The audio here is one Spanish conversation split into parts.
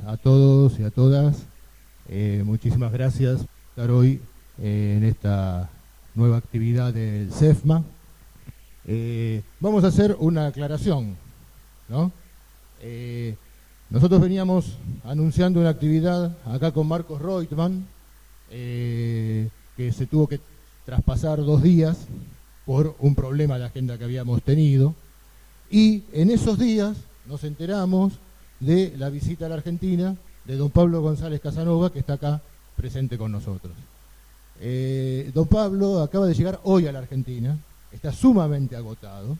a todos y a todas. Muchísimas gracias por estar hoy en esta nueva actividad del CEFMA. Vamos a hacer una aclaración, ¿no? Nosotros veníamos anunciando una actividad acá con Marcos Reutemann, que se tuvo que traspasar 2 días por un problema de agenda que habíamos tenido, y en esos días nos enteramos de la visita a la Argentina de don Pablo González Casanova, que está acá presente con nosotros. Don Pablo acaba de llegar hoy a la Argentina, está sumamente agotado,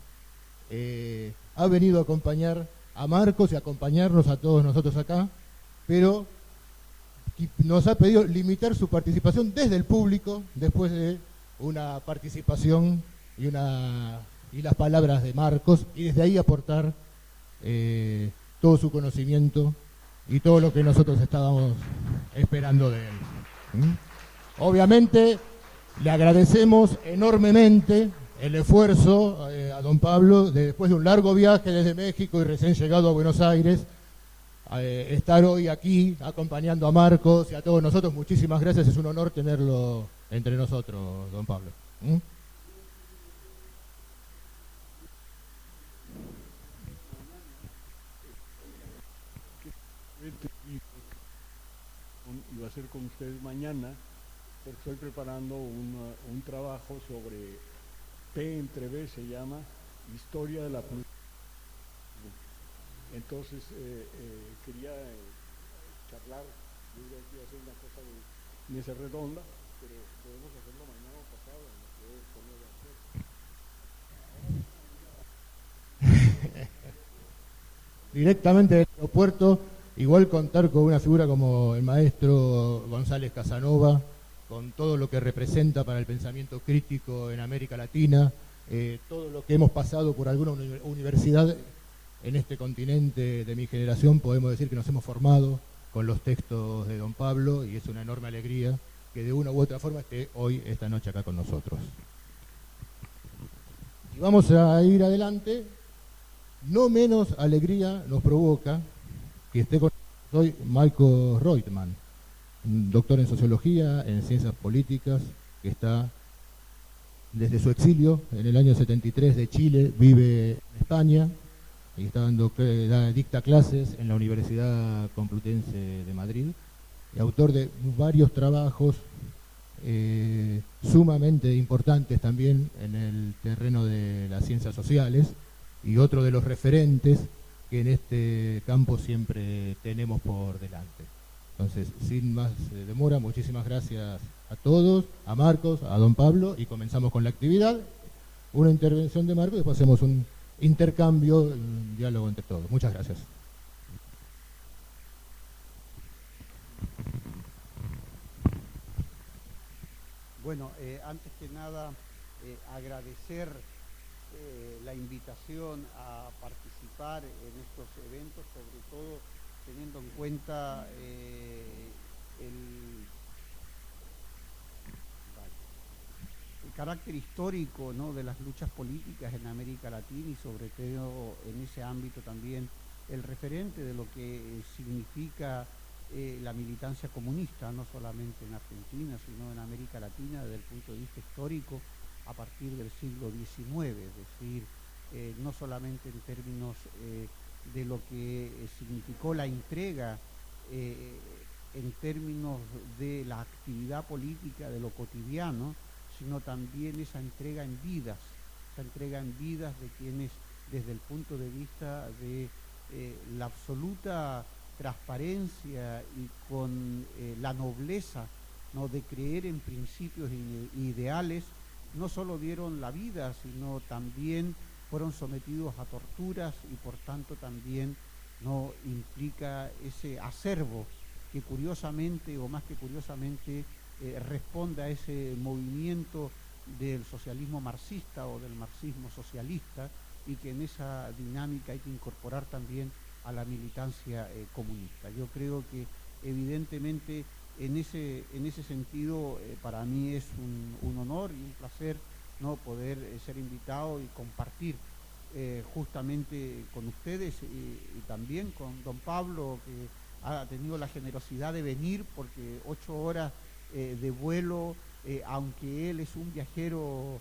ha venido a acompañar a Marcos y a acompañarnos a todos nosotros acá, pero nos ha pedido limitar su participación desde el público después de una participación y las palabras de Marcos, y desde ahí aportar todo su conocimiento y todo lo que nosotros estábamos esperando de él. Obviamente le agradecemos enormemente el esfuerzo a don Pablo, después de un largo viaje desde México y recién llegado a Buenos Aires, estar hoy aquí acompañando a Marcos y a todos nosotros. Muchísimas gracias, es un honor tenerlo entre nosotros, don Pablo. Iba a ser con ustedes mañana, porque estoy preparando un trabajo sobre P entre B, se llama Historia de la Política. Entonces quería charlar, yo iba a hacer una cosa de mesa redonda, pero podemos hacerlo mañana o pasado, no puedo poner de hacer. Directamente del aeropuerto, igual contar con una figura como el maestro González Casanova, con todo lo que representa para el pensamiento crítico en América Latina, todo lo que hemos pasado por alguna universidad en este continente de mi generación, podemos decir que nos hemos formado con los textos de don Pablo, y es una enorme alegría que de una u otra forma esté hoy, esta noche, acá con nosotros. Y vamos a ir adelante. No menos alegría nos provoca que esté con nosotros hoy Marcos Reutemann, un doctor en Sociología, en Ciencias Políticas, que está desde su exilio en el año 73 de Chile, vive en España, y dicta clases en la Universidad Complutense de Madrid, y autor de varios trabajos sumamente importantes también en el terreno de las ciencias sociales, y otro de los referentes que en este campo siempre tenemos por delante. Entonces, sin más demora, muchísimas gracias a todos, a Marcos, a don Pablo, y comenzamos con la actividad. Una intervención de Marcos y después hacemos un intercambio, un diálogo entre todos. Muchas gracias. Bueno, antes que nada, agradecer la invitación a participar en estos eventos, sobre todo teniendo en cuenta el carácter histórico, ¿no?, de las luchas políticas en América Latina, y sobre todo en ese ámbito también el referente de lo que significa la militancia comunista, no solamente en Argentina, sino en América Latina desde el punto de vista histórico, a partir del siglo XIX, es decir, no solamente en términos de lo que significó la entrega en términos de la actividad política, de lo cotidiano, sino también esa entrega en vidas de quienes, desde el punto de vista de la absoluta transparencia y con la nobleza, ¿no?, de creer en principios e ideales, no solo dieron la vida, sino también fueron sometidos a torturas, y por tanto también no implica ese acervo que curiosamente, o más que curiosamente, responde a ese movimiento del socialismo marxista o del marxismo socialista, y que en esa dinámica hay que incorporar también a la militancia comunista. Yo creo que evidentemente en ese sentido para mí es un honor y un placer, ¿no?, poder ser invitado y compartir justamente con ustedes y también con don Pablo, que ha tenido la generosidad de venir, porque 8 horas de vuelo, aunque él es un viajero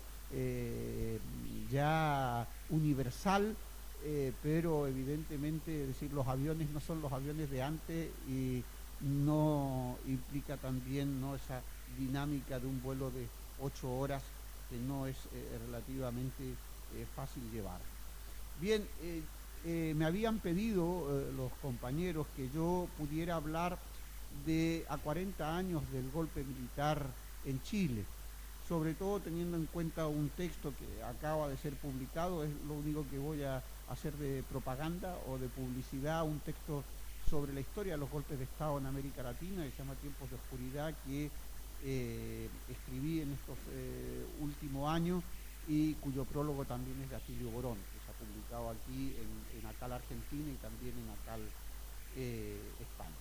ya universal, pero evidentemente, es decir, los aviones no son los aviones de antes y no implica también, ¿no?, esa dinámica de un vuelo de 8 horas que no es relativamente fácil llevar. Bien, me habían pedido los compañeros que yo pudiera hablar a 40 años del golpe militar en Chile, sobre todo teniendo en cuenta un texto que acaba de ser publicado. Es lo único que voy a hacer de propaganda o de publicidad, un texto sobre la historia de los golpes de Estado en América Latina, que se llama Tiempos de Oscuridad, que escribí en estos últimos años y cuyo prólogo también es de Atilio Borón, que se ha publicado aquí en ACAL Argentina y también en ACAL España.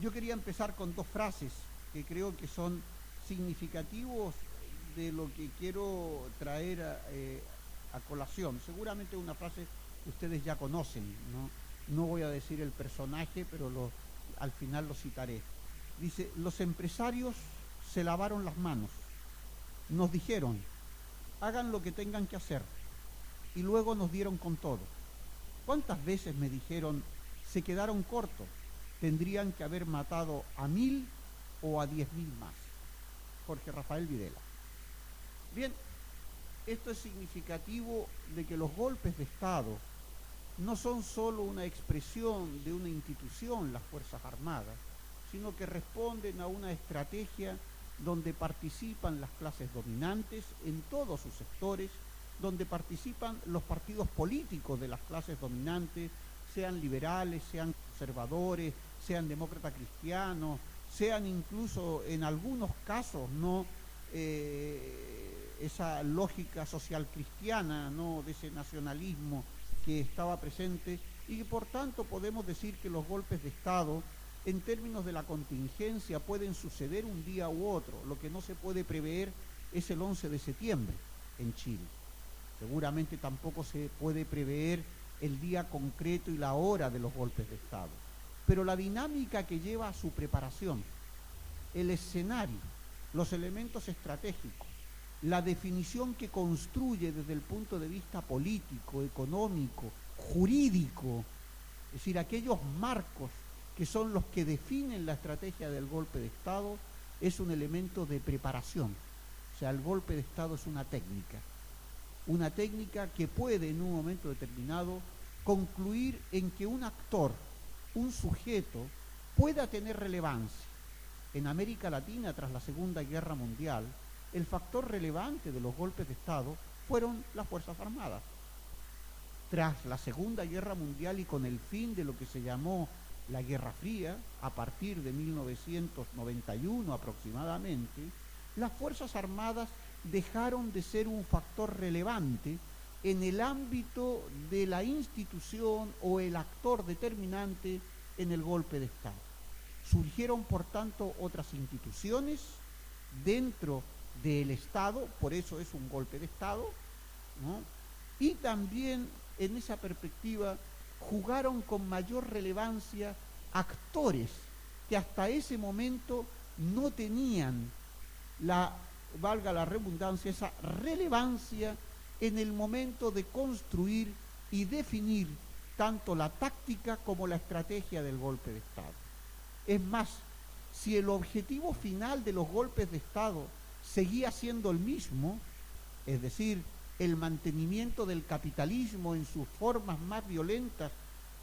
Yo quería empezar con 2 frases que creo que son significativos de lo que quiero traer a colación. Seguramente una frase que ustedes ya conocen, no voy a decir el personaje, pero al final lo citaré. Dice: los empresarios se lavaron las manos, nos dijeron, hagan lo que tengan que hacer, y luego nos dieron con todo. ¿Cuántas veces me dijeron, se quedaron cortos, tendrían que haber matado a 1000 o a 10.000 más? Jorge Rafael Videla. Bien, esto es significativo de que los golpes de Estado no son solo una expresión de una institución, las Fuerzas Armadas, sino que responden a una estrategia donde participan las clases dominantes en todos sus sectores, donde participan los partidos políticos de las clases dominantes, sean liberales, sean conservadores, sean demócratas cristianos, sean incluso en algunos casos esa lógica social cristiana, de ese nacionalismo que estaba presente, y que por tanto podemos decir que los golpes de Estado, en términos de la contingencia, pueden suceder un día u otro. Lo que no se puede prever es el 11 de septiembre en Chile. Seguramente tampoco se puede prever el día concreto y la hora de los golpes de Estado. Pero la dinámica que lleva a su preparación, el escenario, los elementos estratégicos, la definición que construye desde el punto de vista político, económico, jurídico, es decir, aquellos marcos que son los que definen la estrategia del golpe de Estado, es un elemento de preparación. O sea, el golpe de Estado es una técnica que puede en un momento determinado concluir en que un actor, un sujeto, pueda tener relevancia. En América Latina, tras la Segunda Guerra Mundial, el factor relevante de los golpes de Estado fueron las Fuerzas Armadas. Tras la Segunda Guerra Mundial y con el fin de lo que se llamó la Guerra Fría, a partir de 1991 aproximadamente, las Fuerzas Armadas dejaron de ser un factor relevante en el ámbito de la institución o el actor determinante en el golpe de Estado. Surgieron, por tanto, otras instituciones dentro del Estado, por eso es un golpe de Estado, y también en esa perspectiva jugaron con mayor relevancia actores que hasta ese momento no tenían valga la redundancia, esa relevancia en el momento de construir y definir tanto la táctica como la estrategia del golpe de Estado. Es más, si el objetivo final de los golpes de Estado seguía siendo el mismo, es decir, el mantenimiento del capitalismo en sus formas más violentas,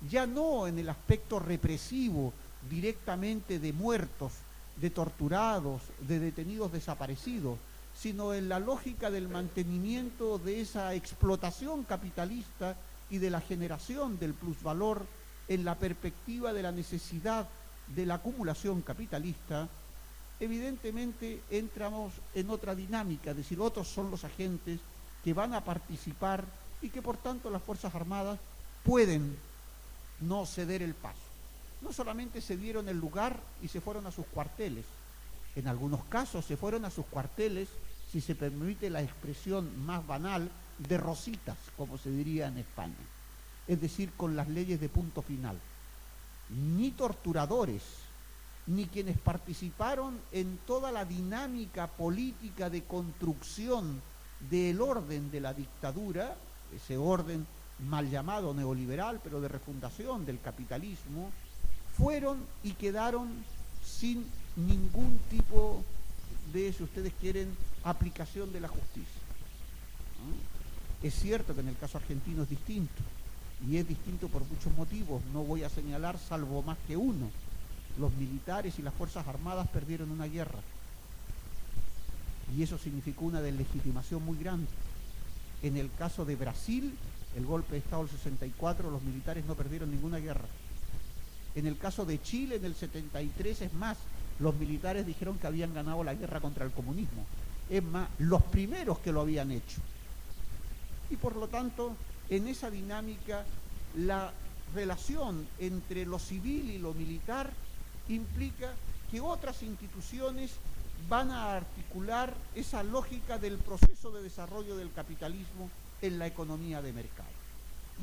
ya no en el aspecto represivo directamente de muertos, de torturados, de detenidos desaparecidos, sino en la lógica del mantenimiento de esa explotación capitalista y de la generación del plusvalor en la perspectiva de la necesidad de la acumulación capitalista, evidentemente entramos en otra dinámica, es decir, otros son los agentes que van a participar y que por tanto las Fuerzas Armadas pueden no ceder el paso. No solamente se dieron el lugar y se fueron a sus cuarteles, en algunos casos se fueron a sus cuarteles, si se permite la expresión más banal, de rositas, como se diría en España, es decir, con las leyes de punto final. ni torturadores, ni quienes participaron en toda la dinámica política de construcción del orden de la dictadura, ese orden mal llamado neoliberal, pero de refundación del capitalismo, fueron y quedaron sin ningún tipo de, si ustedes quieren, aplicación de la justicia. ¿No? Es cierto que en el caso argentino es distinto, y es distinto por muchos motivos, no voy a señalar salvo más que uno. Los militares y las Fuerzas Armadas perdieron una guerra, y eso significó una deslegitimación muy grande. En el caso de Brasil, el golpe de Estado del 64, los militares no perdieron ninguna guerra. En el caso de Chile, en el 73, es más, los militares dijeron que habían ganado la guerra contra el comunismo. Es más, los primeros que lo habían hecho. Y por lo tanto, en esa dinámica, la relación entre lo civil y lo militar implica que otras instituciones van a articular esa lógica del proceso de desarrollo del capitalismo en la economía de mercado.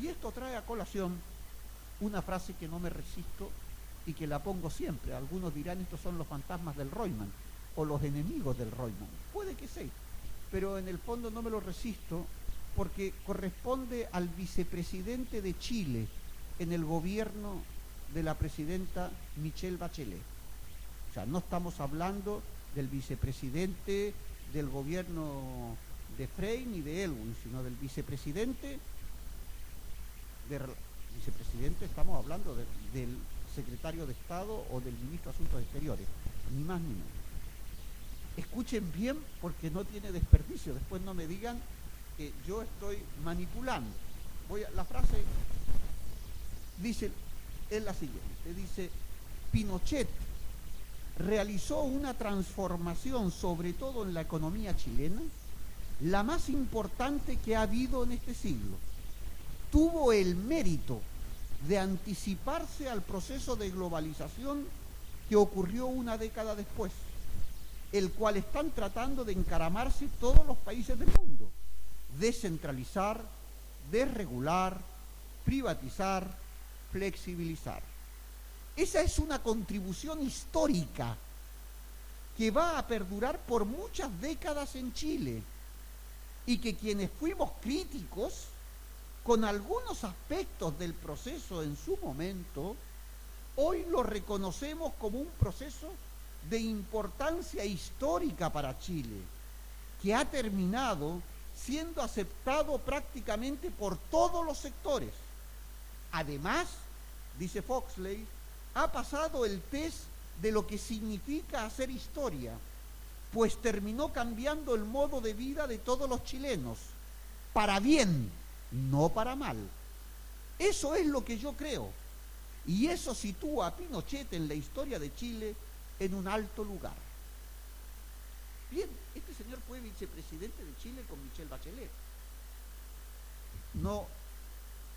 Y esto trae a colación una frase que no me resisto y que la pongo siempre. Algunos dirán, estos son los fantasmas del Royman o los enemigos del Royman. Puede que sea, pero en el fondo no me lo resisto porque corresponde al vicepresidente de Chile en el gobierno de la presidenta Michelle Bachelet. O sea, no estamos hablando del vicepresidente del gobierno de Frey ni de Elwin, sino del vicepresidente, estamos hablando del secretario de Estado o del ministro de Asuntos Exteriores, ni más ni menos. Escuchen bien porque no tiene desperdicio, después no me digan que yo estoy manipulando. La frase dice, es la siguiente, dice: Pinochet realizó una transformación, sobre todo en la economía chilena, la más importante que ha habido en este siglo. Tuvo el mérito de anticiparse al proceso de globalización que ocurrió una década después, el cual están tratando de encaramarse todos los países del mundo. Descentralizar, desregular, privatizar, flexibilizar. Esa es una contribución histórica que va a perdurar por muchas décadas en Chile y que quienes fuimos críticos con algunos aspectos del proceso en su momento, hoy lo reconocemos como un proceso de importancia histórica para Chile, que ha terminado siendo aceptado prácticamente por todos los sectores. Además, dice Foxley, ha pasado el test de lo que significa hacer historia, pues terminó cambiando el modo de vida de todos los chilenos, para bien, no para mal. Eso es lo que yo creo, y eso sitúa a Pinochet en la historia de Chile en un alto lugar. Bien, este señor fue vicepresidente de Chile con Michelle Bachelet. ¿No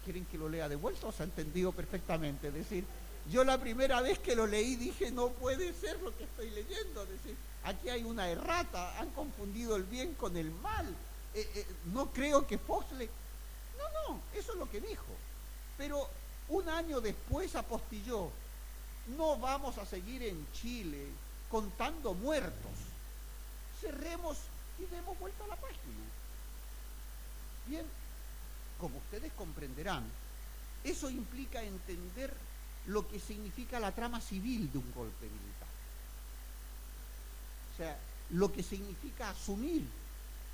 quieren que lo lea de vuelta o se ha entendido perfectamente? Es decir, yo la primera vez que lo leí dije, no puede ser lo que estoy leyendo. Es decir, aquí hay una errata, han confundido el bien con el mal. No creo que Foxley... No, eso es lo que dijo. Pero un año después apostilló, no vamos a seguir en Chile contando muertos. Cerremos y demos vuelta a la página. Bien, como ustedes comprenderán, eso implica entender lo que significa la trama civil de un golpe militar. O sea, lo que significa asumir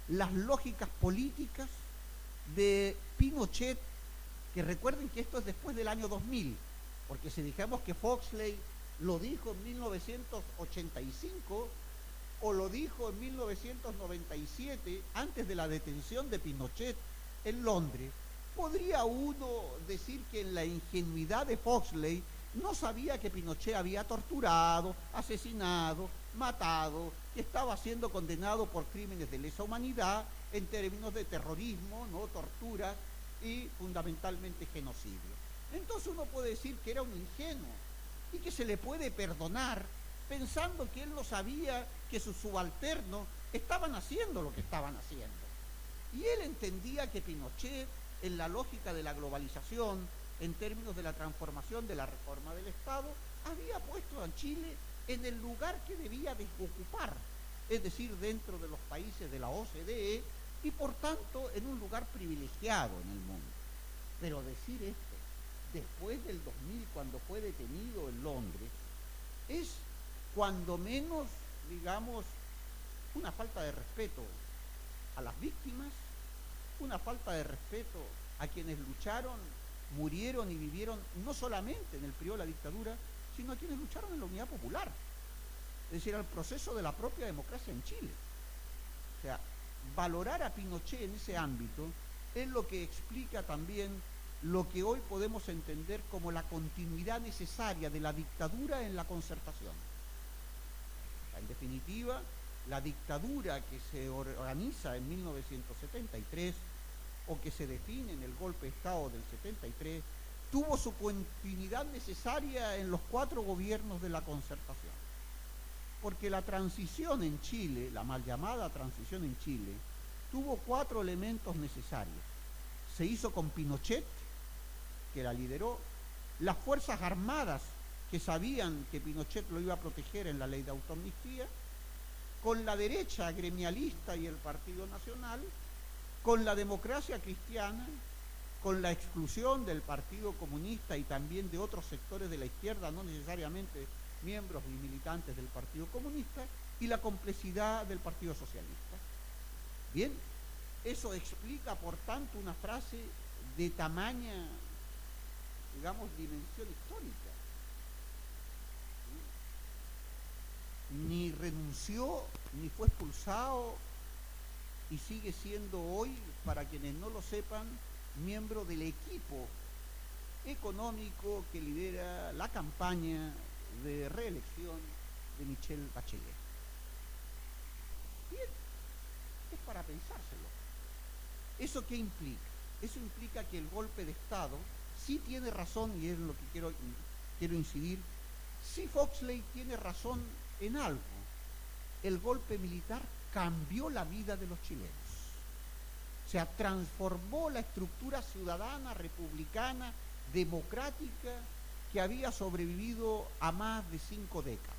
las lógicas políticas de Pinochet, que recuerden que esto es después del año 2000, porque si dijéramos que Foxley lo dijo en 1985 o lo dijo en 1997, antes de la detención de Pinochet en Londres, podría uno decir que en la ingenuidad de Foxley no sabía que Pinochet había torturado, asesinado, matado, que estaba siendo condenado por crímenes de lesa humanidad en términos de terrorismo, no tortura y fundamentalmente genocidio. Entonces uno puede decir que era un ingenuo y que se le puede perdonar pensando que él no sabía que sus subalternos estaban haciendo lo que estaban haciendo. Y él entendía que Pinochet, en la lógica de la globalización, en términos de la transformación de la reforma del Estado, había puesto a Chile en el lugar que debía de ocupar, es decir, dentro de los países de la OCDE y por tanto en un lugar privilegiado en el mundo. Pero decir esto después del 2000, cuando fue detenido en Londres, es cuando menos, digamos, una falta de respeto a las víctimas, una falta de respeto a quienes lucharon, murieron y vivieron no solamente en el periodo de la dictadura, sino a quienes lucharon en la Unidad Popular, es decir, al proceso de la propia democracia en Chile. O sea, valorar a Pinochet en ese ámbito es lo que explica también lo que hoy podemos entender como la continuidad necesaria de la dictadura en la concertación. En definitiva, la dictadura que se organiza en 1973 o que se define en el golpe de Estado del 73 tuvo su continuidad necesaria en los 4 gobiernos de la concertación. Porque la transición en Chile, la mal llamada transición en Chile, tuvo 4 elementos necesarios. Se hizo con Pinochet, que la lideró, las Fuerzas Armadas, que sabían que Pinochet lo iba a proteger en la ley de autoamnistía, con la derecha gremialista y el Partido Nacional, con la democracia cristiana, con la exclusión del Partido Comunista y también de otros sectores de la izquierda, no necesariamente miembros ni militantes del Partido Comunista, y la complejidad del Partido Socialista. Bien, eso explica, por tanto, una frase de tamaña, digamos, dimensión histórica. Ni renunció, ni fue expulsado, y sigue siendo hoy, para quienes no lo sepan, miembro del equipo económico que lidera la campaña de reelección de Michelle Bachelet. Bien, es para pensárselo. ¿Eso qué implica? Eso implica que el golpe de Estado sí tiene razón, y es lo que quiero incidir, sí Foxley tiene razón en algo. El golpe militar cambió la vida de los chilenos. O sea, transformó la estructura ciudadana, republicana, democrática, que había sobrevivido a más de 5 décadas.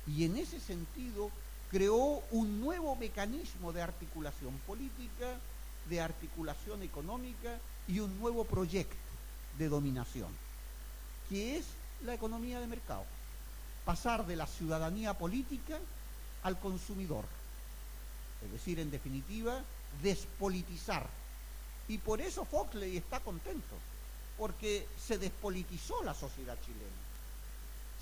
Y en ese sentido creó un nuevo mecanismo de articulación política, de articulación económica y un nuevo proyecto de dominación, que es la economía de mercado. Pasar de la ciudadanía política al consumidor. Es decir, en definitiva, despolitizar. Y por eso Foxley está contento, porque se despolitizó la sociedad chilena.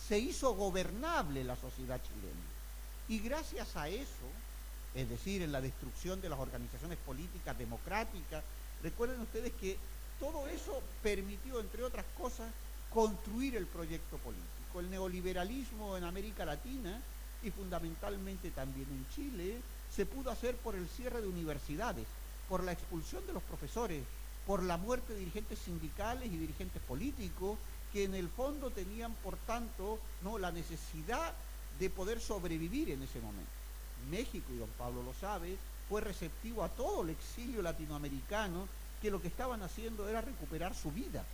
Se hizo gobernable la sociedad chilena. Y gracias a eso, es decir, en la destrucción de las organizaciones políticas democráticas, recuerden ustedes que todo eso permitió, entre otras cosas, construir el proyecto político. El neoliberalismo en América Latina y fundamentalmente también en Chile se pudo hacer por el cierre de universidades, por la expulsión de los profesores, por la muerte de dirigentes sindicales y dirigentes políticos que en el fondo tenían, por tanto, ¿no?, la necesidad de poder sobrevivir en ese momento. México, y don Pablo lo sabe, fue receptivo a todo el exilio latinoamericano, que lo que estaban haciendo era recuperar su vida,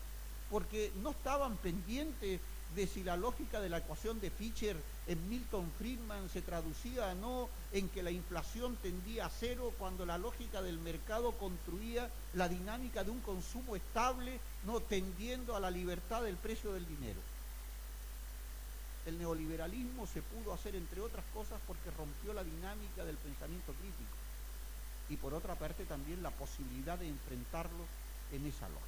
porque no estaban pendientes de si la lógica de la ecuación de Fischer en Milton Friedman se traducía o no en que la inflación tendía a cero, cuando la lógica del mercado construía la dinámica de un consumo estable, no tendiendo a la libertad del precio del dinero. El neoliberalismo se pudo hacer, entre otras cosas, porque rompió la dinámica del pensamiento crítico y, por otra parte, también la posibilidad de enfrentarlo en esa lógica.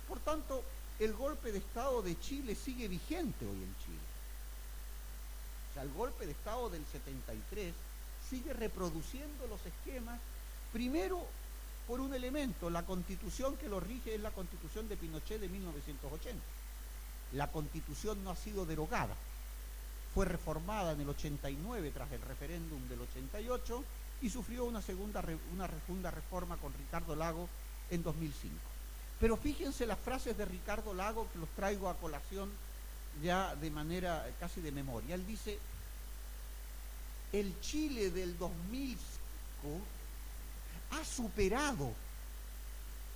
Por tanto, el golpe de Estado de Chile sigue vigente hoy en Chile. O sea, el golpe de Estado del 73 sigue reproduciendo los esquemas, primero por un elemento: la Constitución que lo rige es la Constitución de Pinochet de 1980. La Constitución no ha sido derogada, fue reformada en el 89 tras el referéndum del 88 y sufrió una segunda reforma con Ricardo Lagos en 2005. Pero fíjense las frases de Ricardo Lagos, que los traigo a colación ya de manera casi de memoria. Él dice: el Chile del 2005 ha superado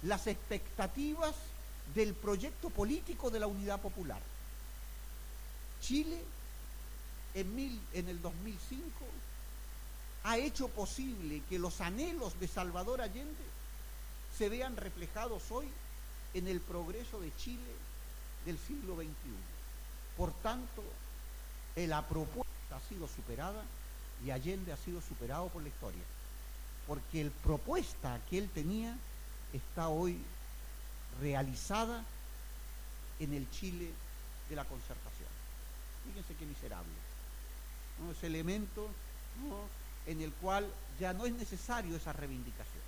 las expectativas del proyecto político de la Unidad Popular. Chile, en el 2005, ha hecho posible que los anhelos de Salvador Allende se vean reflejados hoy en el progreso de Chile del siglo XXI. Por tanto, la propuesta ha sido superada y Allende ha sido superado por la historia, porque la propuesta que él tenía está hoy realizada en el Chile de la concertación. Fíjense qué miserable, ¿no? Ese elemento, ¿no?, en el cual ya no es necesario esa reivindicación,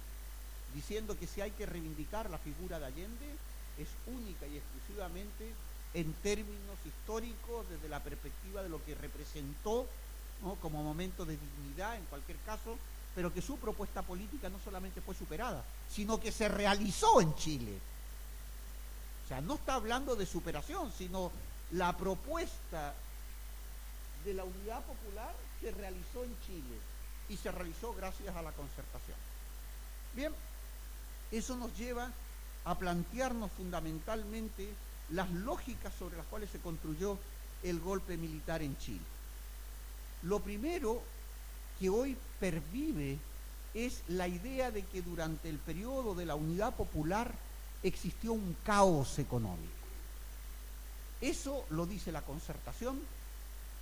diciendo que si hay que reivindicar la figura de Allende es única y exclusivamente en términos históricos, desde la perspectiva de lo que representó, ¿no?, como momento de dignidad en cualquier caso, pero que su propuesta política no solamente fue superada, sino que se realizó en Chile. O sea, no está hablando de superación, sino la propuesta de la Unidad Popular se realizó en Chile y se realizó gracias a la concertación. Bien, eso nos lleva a plantearnos fundamentalmente las lógicas sobre las cuales se construyó el golpe militar en Chile. Lo primero que hoy pervive es la idea de que durante el periodo de la Unidad Popular existió un caos económico. Eso lo dice la concertación,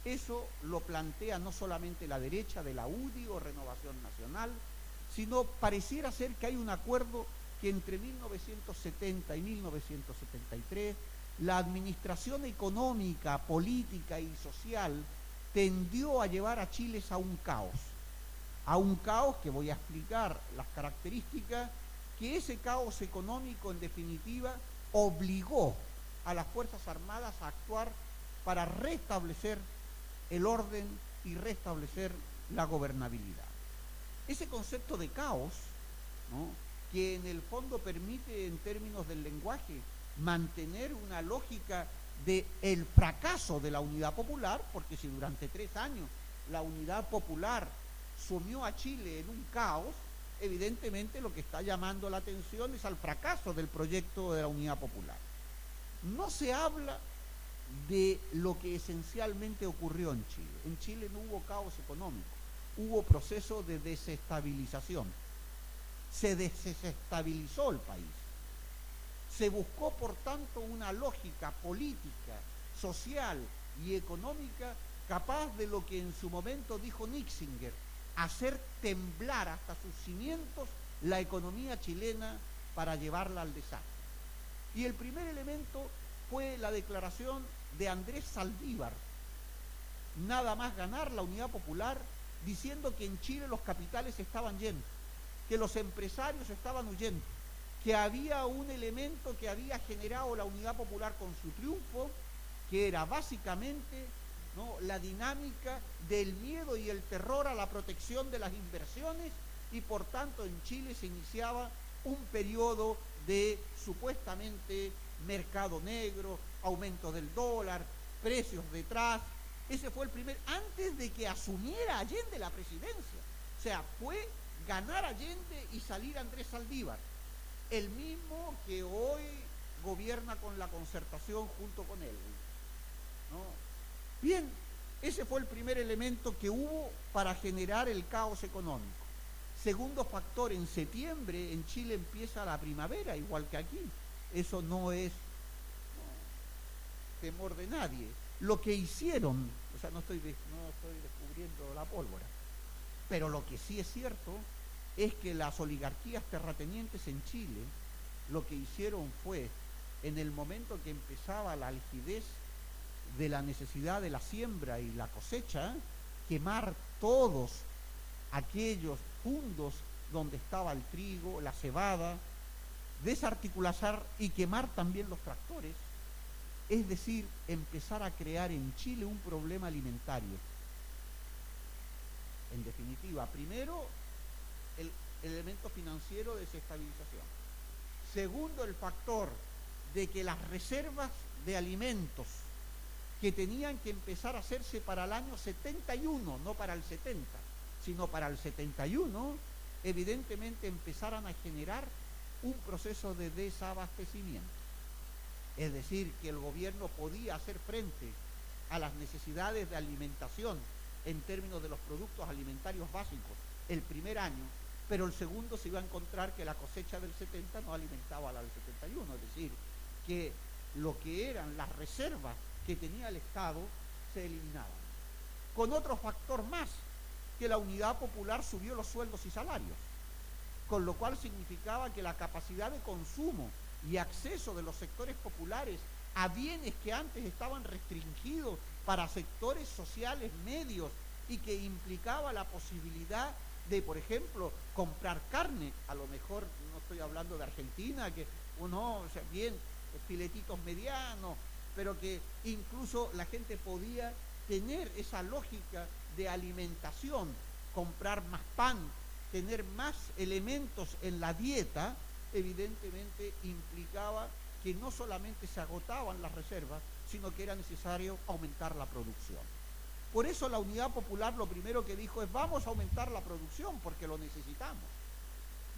eso lo plantea no solamente la derecha de la UDI o Renovación Nacional, sino pareciera ser que hay un acuerdo que entre 1970 y 1973 la administración económica, política y social tendió a llevar a Chile a un caos que voy a explicar las características, que ese caos económico en definitiva obligó a las Fuerzas Armadas a actuar para restablecer el orden y restablecer la gobernabilidad. Ese concepto de caos, ¿no?, que en el fondo permite en términos del lenguaje mantener una lógica de el fracaso de la Unidad Popular, porque si durante 3 años la Unidad Popular sumió a Chile en un caos, evidentemente lo que está llamando la atención es al fracaso del proyecto de la Unidad Popular. No se habla de lo que esencialmente ocurrió en Chile. En Chile no hubo caos económico, hubo proceso de desestabilización. Se desestabilizó el país. Se buscó, por tanto, una lógica política, social y económica capaz de lo que en su momento dijo Nixinger, hacer temblar hasta sus cimientos la economía chilena para llevarla al desastre. Y el primer elemento fue la declaración de Andrés Saldívar, nada más ganar la Unidad Popular, diciendo que en Chile los capitales estaban yendo, que los empresarios estaban huyendo, que había un elemento que había generado la Unidad Popular con su triunfo, que era básicamente, ¿no?, la dinámica del miedo y el terror a la protección de las inversiones, y por tanto en Chile se iniciaba un periodo de supuestamente mercado negro, aumento del dólar, precios detrás. Ese fue el primer, antes de que asumiera Allende la presidencia. O sea, fue ganar Allende y salir Andrés Saldívar, el mismo que hoy gobierna con la concertación junto con él, ¿no? Bien, ese fue el primer elemento que hubo para generar el caos económico. Segundo factor, en septiembre en Chile empieza la primavera, igual que aquí. Eso no es temor de nadie. Lo que hicieron, o sea, no estoy descubriendo la pólvora, pero lo que sí es cierto es que las oligarquías terratenientes en Chile lo que hicieron fue, en el momento que empezaba la algidez de la necesidad de la siembra y la cosecha, quemar todos aquellos fundos donde estaba el trigo, la cebada, desarticular y quemar también los tractores, es decir, empezar a crear en Chile un problema alimentario. En definitiva, primero, el elemento financiero de desestabilización. Segundo, el factor de que las reservas de alimentos que tenían que empezar a hacerse para el año 71, no para el 70, sino para el 71, evidentemente empezaran a generar un proceso de desabastecimiento. es decir, que el gobierno podía hacer frente a las necesidades de alimentación en términos de los productos alimentarios básicos el primer año, pero el segundo se iba a encontrar que la cosecha del 70 no alimentaba a la del 71, es decir, que lo que eran las reservas que tenía el Estado se eliminaban. Con otro factor más, que la Unidad Popular subió los sueldos y salarios, con lo cual significaba que la capacidad de consumo y acceso de los sectores populares a bienes que antes estaban restringidos para sectores sociales medios y que implicaba la posibilidad de, por ejemplo, comprar carne, a lo mejor no estoy hablando de Argentina, que uno, o sea, bien, filetitos medianos, pero que incluso la gente podía tener esa lógica de alimentación, comprar más pan, tener más elementos en la dieta, evidentemente implicaba que no solamente se agotaban las reservas, sino que era necesario aumentar la producción. Por eso la Unidad Popular lo primero que dijo es: vamos a aumentar la producción porque lo necesitamos.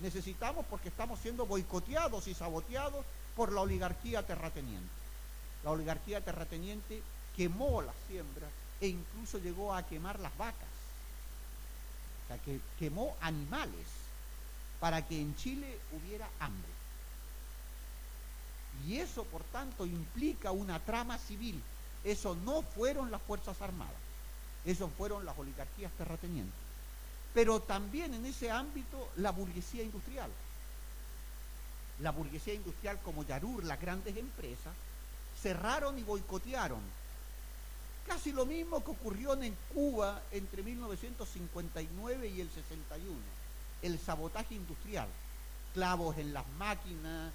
Necesitamos porque estamos siendo boicoteados y saboteados por la oligarquía terrateniente. La oligarquía terrateniente quemó las siembras e incluso llegó a quemar las vacas. O sea, que quemó animales para que en Chile hubiera hambre. Y eso, por tanto, implica una trama civil. Eso no fueron las Fuerzas Armadas, eso fueron las oligarquías terratenientes. Pero también en ese ámbito la burguesía industrial. La burguesía industrial como Yarur, las grandes empresas, cerraron y boicotearon. Casi lo mismo que ocurrió en Cuba entre 1959 y el 61. El sabotaje industrial, clavos en las máquinas,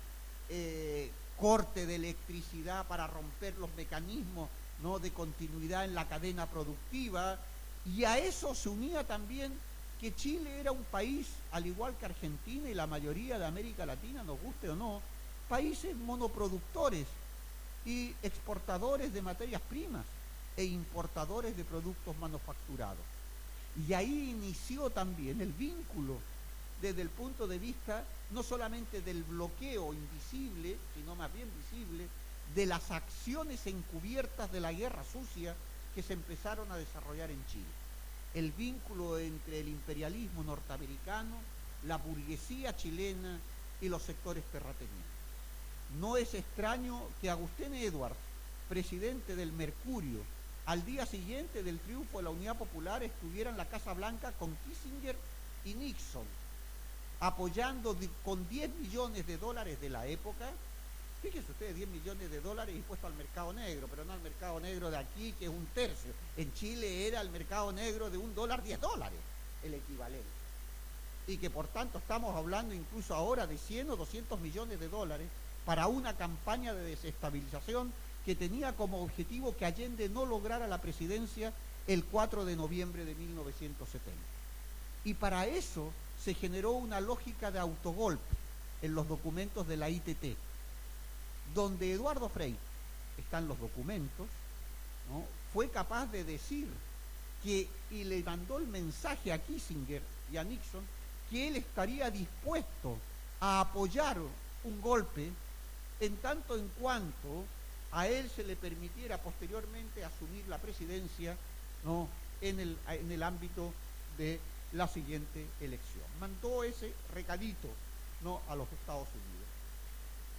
corte de electricidad para romper los mecanismos, ¿no?, de continuidad en la cadena productiva. Y a eso se unía también que Chile era un país, al igual que Argentina y la mayoría de América Latina, nos guste o no, países monoproductores y exportadores de materias primas e importadores de productos manufacturados. Y ahí inició también el vínculo desde el punto de vista no solamente del bloqueo invisible, sino más bien visible, de las acciones encubiertas de la guerra sucia que se empezaron a desarrollar en Chile. El vínculo entre el imperialismo norteamericano, la burguesía chilena y los sectores terratenientes. No es extraño que Agustín Edwards, presidente del Mercurio, al día siguiente del triunfo de la Unidad Popular estuviera en la Casa Blanca con Kissinger y Nixon, apoyando con 10 millones de dólares de la época. Fíjense ustedes, 10 millones de dólares impuestos al mercado negro, pero no al mercado negro de aquí, que es un tercio. En Chile era el mercado negro de $1, $10, el equivalente. Y que por tanto estamos hablando incluso ahora de 100 o 200 millones de dólares para una campaña de desestabilización que tenía como objetivo que Allende no lograra la presidencia el 4 de noviembre de 1970. Y para eso se generó una lógica de autogolpe en los documentos de la ITT, donde Eduardo Frei, están los documentos, ¿no?, fue capaz de decir que, y le mandó el mensaje a Kissinger y a Nixon, que él estaría dispuesto a apoyar un golpe en tanto en cuanto a él se le permitiera posteriormente asumir la presidencia, ¿no?, en el ámbito de la siguiente elección. Mandó ese recadito, ¿no?, a los Estados Unidos.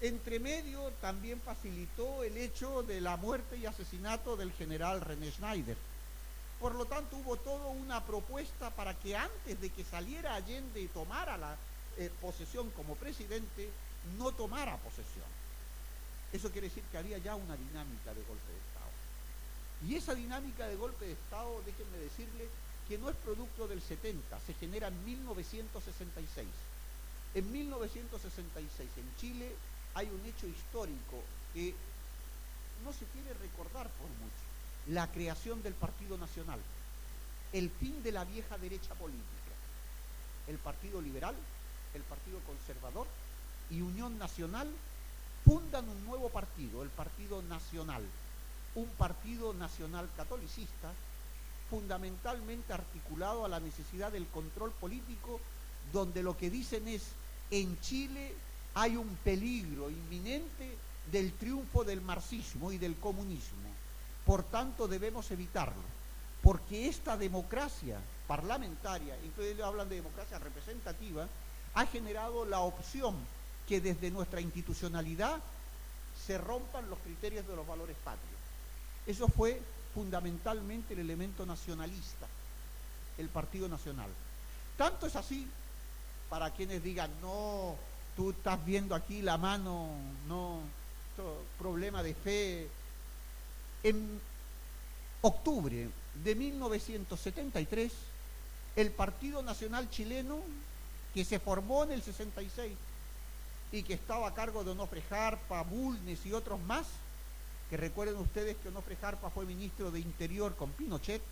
Entre medio también facilitó el hecho de la muerte y asesinato del general René Schneider. Por lo tanto, hubo toda una propuesta para que antes de que saliera Allende y tomara la posesión como presidente, no tomara posesión. Eso quiere decir que había ya una dinámica de golpe de Estado. Y esa dinámica de golpe de Estado, déjenme decirle, que no es producto del 70, se genera en 1966. En 1966, en Chile, hay un hecho histórico que no se quiere recordar por mucho: la creación del Partido Nacional, el fin de la vieja derecha política. El Partido Liberal, el Partido Conservador y Unión Nacional fundan un nuevo partido, el Partido Nacional, un partido nacional catolicista, fundamentalmente articulado a la necesidad del control político, donde lo que dicen es: en Chile hay un peligro inminente del triunfo del marxismo y del comunismo. Por tanto, debemos evitarlo, porque esta democracia parlamentaria, incluso ellos hablan de democracia representativa, ha generado la opción que desde nuestra institucionalidad se rompan los criterios de los valores patrios. Eso fue fundamentalmente el elemento nacionalista, el Partido Nacional. Tanto es así, para quienes digan, no, tú estás viendo aquí la mano, no, problema de fe. En octubre de 1973, el Partido Nacional Chileno, que se formó en el 66 y que estaba a cargo de Onofre Jarpa, Bulnes y otros más, que recuerden ustedes que Onofre Jarpa fue ministro de Interior con Pinochet,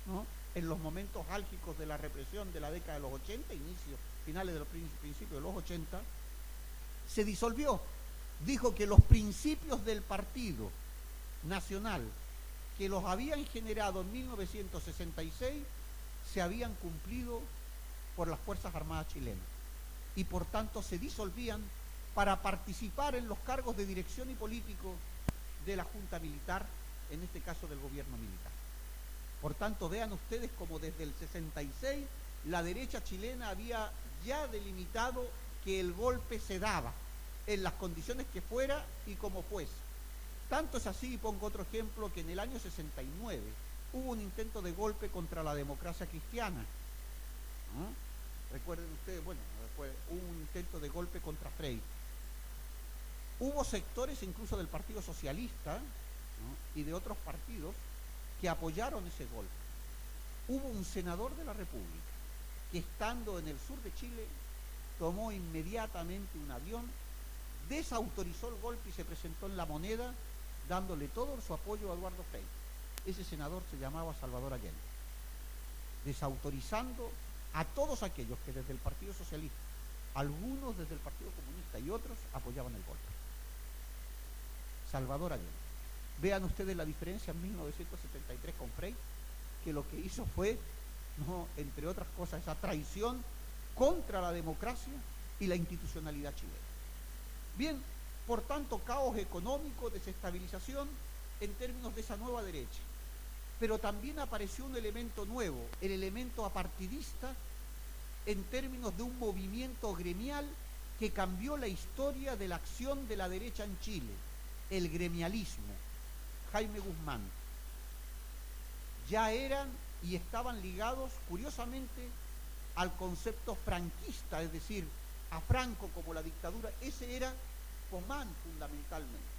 ¿no?, en los momentos álgicos de la represión de la década de los 80, finales de los principios de los 80, se disolvió. Dijo que los principios del Partido Nacional que los habían generado en 1966 se habían cumplido por las Fuerzas Armadas chilenas y por tanto se disolvían para participar en los cargos de dirección y político de la Junta Militar, en este caso del gobierno militar. Por tanto, vean ustedes como desde el 66 la derecha chilena había ya delimitado que el golpe se daba en las condiciones que fuera y como fuese. Tanto es así, y pongo otro ejemplo, que en el año 69 hubo un intento de golpe contra la democracia cristiana, ¿no? Recuerden ustedes, bueno, después hubo un intento de golpe contra Frei. Hubo sectores incluso del Partido Socialista, ¿no?, y de otros partidos que apoyaron ese golpe. Hubo un senador de la República que, estando en el sur de Chile, tomó inmediatamente un avión, desautorizó el golpe y se presentó en La Moneda dándole todo su apoyo a Eduardo Frei. Ese senador se llamaba Salvador Allende, desautorizando a todos aquellos que desde el Partido Socialista, algunos desde el Partido Comunista y otros apoyaban el golpe. Salvador Allende. Vean ustedes la diferencia en 1973 con Frei, que lo que hizo fue, ¿no?, entre otras cosas, esa traición contra la democracia y la institucionalidad chilena. Bien, por tanto, caos económico, desestabilización en términos de esa nueva derecha. Pero también apareció un elemento nuevo, el elemento apartidista, en términos de un movimiento gremial que cambió la historia de la acción de la derecha en Chile, el gremialismo. Jaime Guzmán. Ya eran y estaban ligados, curiosamente, al concepto franquista, es decir, a Franco como la dictadura. Ese era Guzmán fundamentalmente.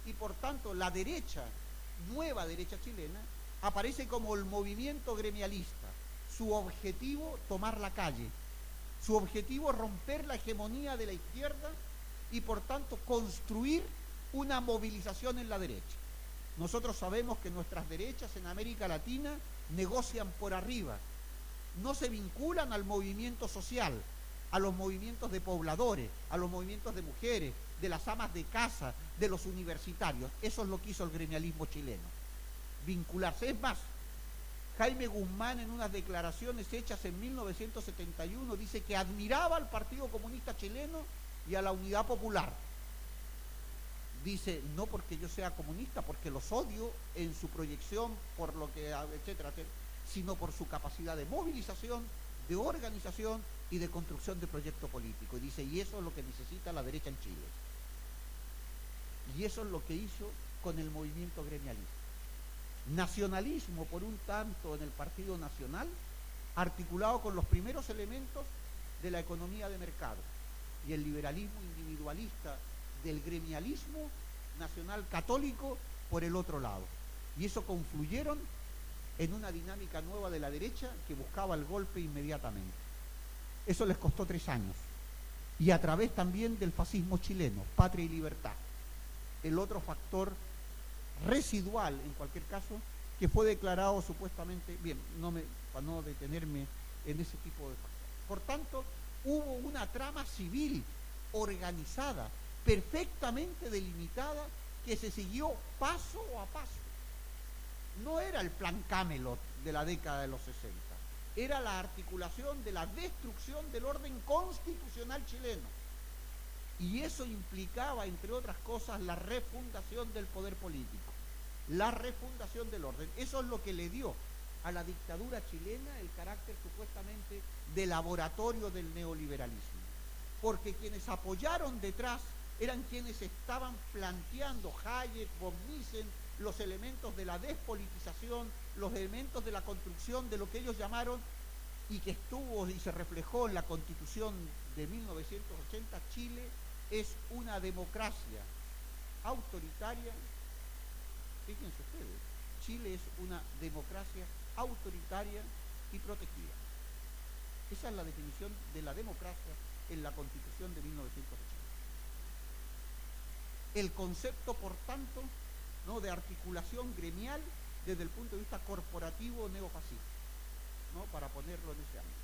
Y por tanto, la derecha, nueva derecha chilena, aparece como el movimiento gremialista. Su objetivo, tomar la calle. Su objetivo, romper la hegemonía de la izquierda y por tanto construir una movilización en la derecha. Nosotros sabemos que nuestras derechas en América Latina negocian por arriba, no se vinculan al movimiento social, a los movimientos de pobladores, a los movimientos de mujeres, de las amas de casa, de los universitarios. Eso es lo que hizo el gremialismo chileno, vincularse. Es más, Jaime Guzmán, en unas declaraciones hechas en 1971, dice que admiraba al Partido Comunista Chileno y a la Unidad Popular. Dice, no porque yo sea comunista, porque los odio en su proyección, por lo que, etcétera, etcétera, sino por su capacidad de movilización, de organización y de construcción de proyecto político. Y dice, y eso es lo que necesita la derecha en Chile. Y eso es lo que hizo con el movimiento gremialista. Nacionalismo, por un tanto, en el Partido Nacional, articulado con los primeros elementos de la economía de mercado, y el liberalismo individualista del gremialismo nacional católico por el otro lado. Y eso confluyeron en una dinámica nueva de la derecha que buscaba el golpe inmediatamente. Eso les costó 3 años. Y a través también del fascismo chileno, Patria y Libertad. El otro factor residual, en cualquier caso, que fue declarado supuestamente, bien, para no detenerme en ese tipo de factores. Por tanto, hubo una trama civil organizada, perfectamente delimitada, que se siguió paso a paso. No era el plan Camelot de la década de los 60, era la articulación de la destrucción del orden constitucional chileno. Y eso implicaba, entre otras cosas, la refundación del poder político, la refundación del orden. Eso es lo que le dio a la dictadura chilena el carácter supuestamente de laboratorio del neoliberalismo. Porque quienes apoyaron detrás eran quienes estaban planteando, Hayek, von Mises, los elementos de la despolitización, los elementos de la construcción de lo que ellos llamaron, y que estuvo y se reflejó en la Constitución de 1980, Chile es una democracia autoritaria. Fíjense ustedes, Chile es una democracia autoritaria y protegida. Esa es la definición de la democracia en la Constitución de 1980. El concepto, por tanto, ¿no?, de articulación gremial desde el punto de vista corporativo neofascista, ¿no?, para ponerlo en ese ámbito.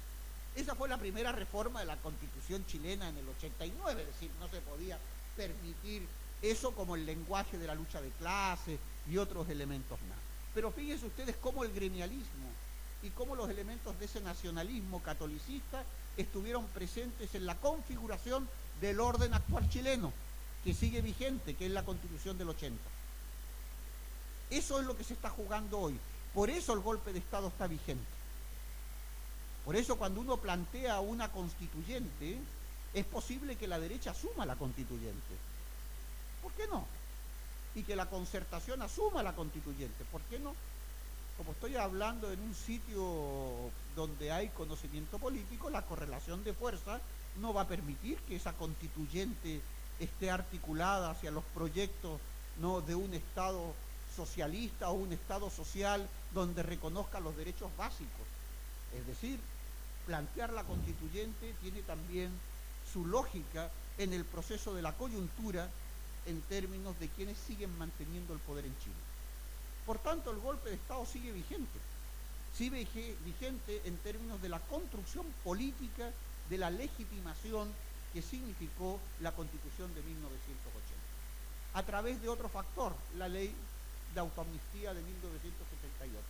Esa fue la primera reforma de la Constitución chilena en el 89, es decir, no se podía permitir eso como el lenguaje de la lucha de clases y otros elementos más. Pero fíjense ustedes cómo el gremialismo y cómo los elementos de ese nacionalismo catolicista estuvieron presentes en la configuración del orden actual chileno, que sigue vigente, que es la Constitución del 80. Eso es lo que se está jugando hoy. Por eso el golpe de Estado está vigente. Por eso cuando uno plantea una constituyente, es posible que la derecha asuma la constituyente. ¿Por qué no? Y que la concertación asuma la constituyente. ¿Por qué no? Como estoy hablando en un sitio donde hay conocimiento político, la correlación de fuerza no va a permitir que esa constituyente esté articulada hacia los proyectos, ¿no?, de un Estado socialista o un Estado social donde reconozca los derechos básicos. Es decir, plantear la constituyente tiene también su lógica en el proceso de la coyuntura en términos de quienes siguen manteniendo el poder en Chile. Por tanto, el golpe de Estado sigue vigente en términos de la construcción política de la legitimación que significó la Constitución de 1980, a través de otro factor, la ley de autoamnistía de 1978,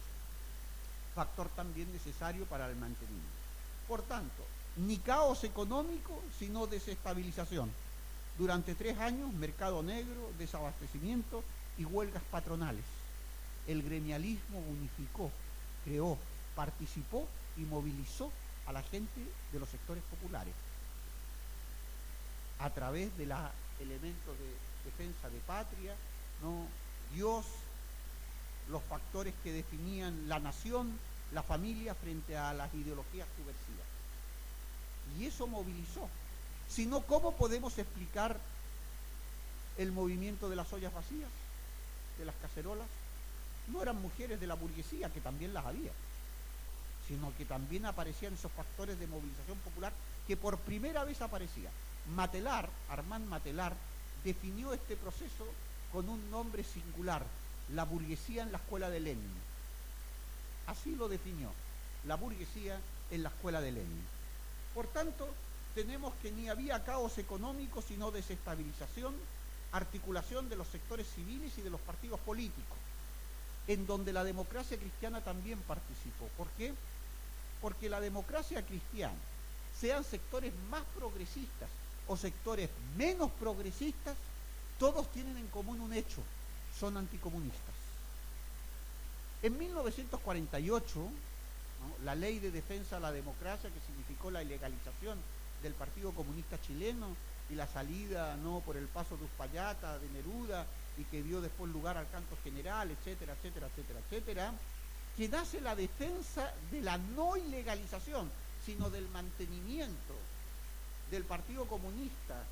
factor también necesario para el mantenimiento. Por tanto, ni caos económico, sino desestabilización. Durante 3 años, mercado negro, desabastecimiento y huelgas patronales. El gremialismo unificó, creó, participó y movilizó a la gente de los sectores populares a través de los elementos de defensa de patria, ¿no?, Dios, los factores que definían la nación, la familia frente a las ideologías subversivas. Y eso movilizó. Si no, ¿cómo podemos explicar el movimiento de las ollas vacías, de las cacerolas? No eran mujeres de la burguesía, que también las había, sino que también aparecían esos factores de movilización popular que por primera vez aparecían. Armand Matelar, definió este proceso con un nombre singular: la burguesía en la escuela de Lenin. Así lo definió, la burguesía en la escuela de Lenin. Por tanto, tenemos que ni había caos económico, sino desestabilización, articulación de los sectores civiles y de los partidos políticos, en donde la democracia cristiana también participó. ¿Por qué? Porque la democracia cristiana, sean sectores más progresistas o sectores menos progresistas, todos tienen en común un hecho: son anticomunistas. En 1948, ¿no?, la ley de defensa de la democracia, que significó la ilegalización del Partido Comunista Chileno y la salida, ¿no?, por el paso de Uspallata, de Neruda, y que dio después lugar al canto general, etcétera, etcétera, etcétera, etcétera, que nace la defensa de la no ilegalización, sino del mantenimiento del Partido Comunista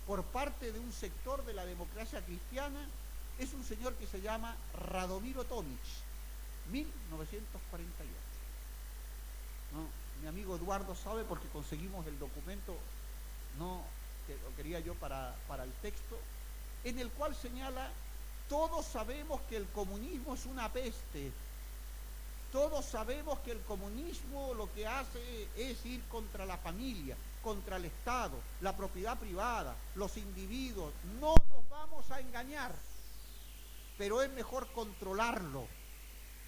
por parte de un sector de la democracia cristiana, es un señor que se llama Radomiro Tomic, 1948. ¿No? Mi amigo Eduardo sabe, porque conseguimos el documento, no, que lo quería yo para el texto, en el cual señala: todos sabemos que el comunismo es una peste, todos sabemos que el comunismo lo que hace es ir contra la familia, contra el Estado, la propiedad privada, los individuos. No nos vamos a engañar, pero es mejor controlarlo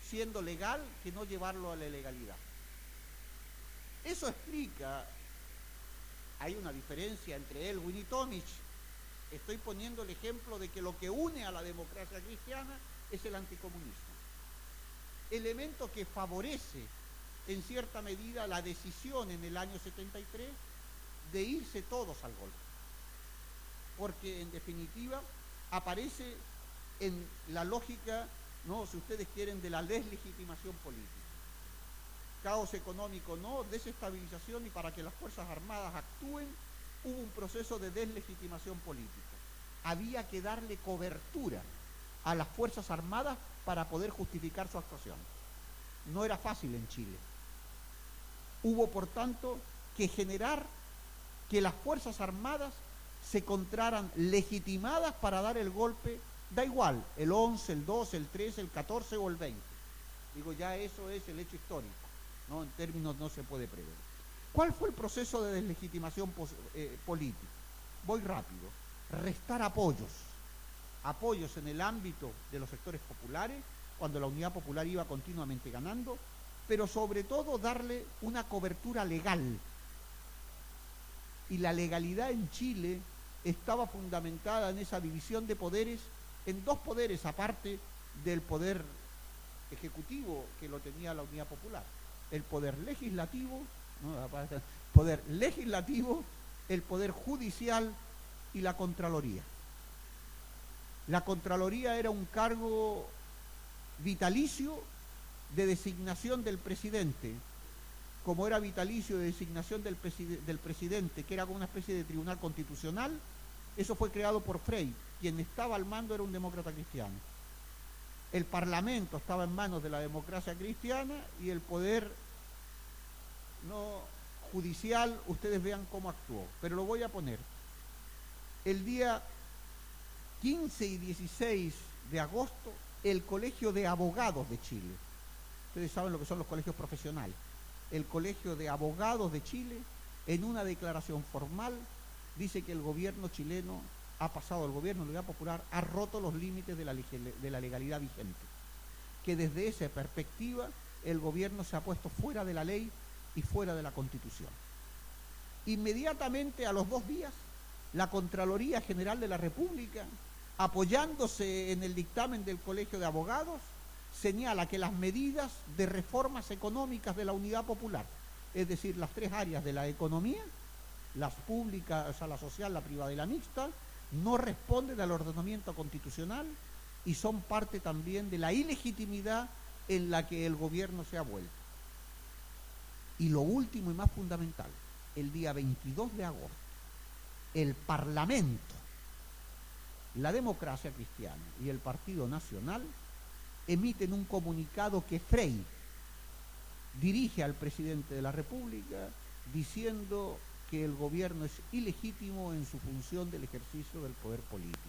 siendo legal que no llevarlo a la ilegalidad. Eso explica, hay una diferencia entre Elwin y Tomic, estoy poniendo el ejemplo de que lo que une a la democracia cristiana es el anticomunismo. Elemento que favorece en cierta medida la decisión en el año 73 de irse todos al golpe. Porque en definitiva aparece en la lógica, ¿no?, si ustedes quieren, de la deslegitimación política. Caos económico no, desestabilización, y para que las Fuerzas Armadas actúen hubo un proceso de deslegitimación política. Había que darle cobertura a las Fuerzas Armadas para poder justificar su actuación. No era fácil en Chile. Hubo, por tanto, que generar que las Fuerzas Armadas se encontraran legitimadas para dar el golpe, da igual, el 11, el 12, el 13, el 14 o el 20. Digo, ya eso es el hecho histórico, ¿no? En términos no se puede prever. ¿Cuál fue el proceso de deslegitimación política? Voy rápido. Restar apoyos en el ámbito de los sectores populares, cuando la Unidad Popular iba continuamente ganando, pero sobre todo darle una cobertura legal. Y la legalidad en Chile estaba fundamentada en esa división de poderes, en dos poderes aparte del poder ejecutivo que lo tenía la Unidad Popular. El poder legislativo, el poder judicial y la Contraloría. La Contraloría era un cargo vitalicio de designación del presidente, como era vitalicio de designación del presidente, que era como una especie de tribunal constitucional. Eso fue creado por Frey. Quien estaba al mando era un demócrata cristiano. El Parlamento estaba en manos de la democracia cristiana y el poder no judicial, ustedes vean cómo actuó. Pero lo voy a poner. El día 15 y 16 de agosto, el Colegio de Abogados de Chile, ustedes saben lo que son los colegios profesionales, el Colegio de Abogados de Chile, en una declaración formal, dice que el gobierno chileno ha pasado, el gobierno de la Unidad Popular ha roto los límites de la legalidad vigente, que desde esa perspectiva el gobierno se ha puesto fuera de la ley y fuera de la Constitución. Inmediatamente a los 2 días, la Contraloría General de la República, apoyándose en el dictamen del Colegio de Abogados, señala que las medidas de reformas económicas de la Unidad Popular, es decir, las 3 áreas de la economía, las públicas, o sea, la social, la privada y la mixta, no responden al ordenamiento constitucional y son parte también de la ilegitimidad en la que el gobierno se ha vuelto. Y lo último y más fundamental, el día 22 de agosto, el Parlamento, la democracia cristiana y el Partido Nacional emiten un comunicado que Frey dirige al presidente de la República diciendo que el gobierno es ilegítimo en su función del ejercicio del poder político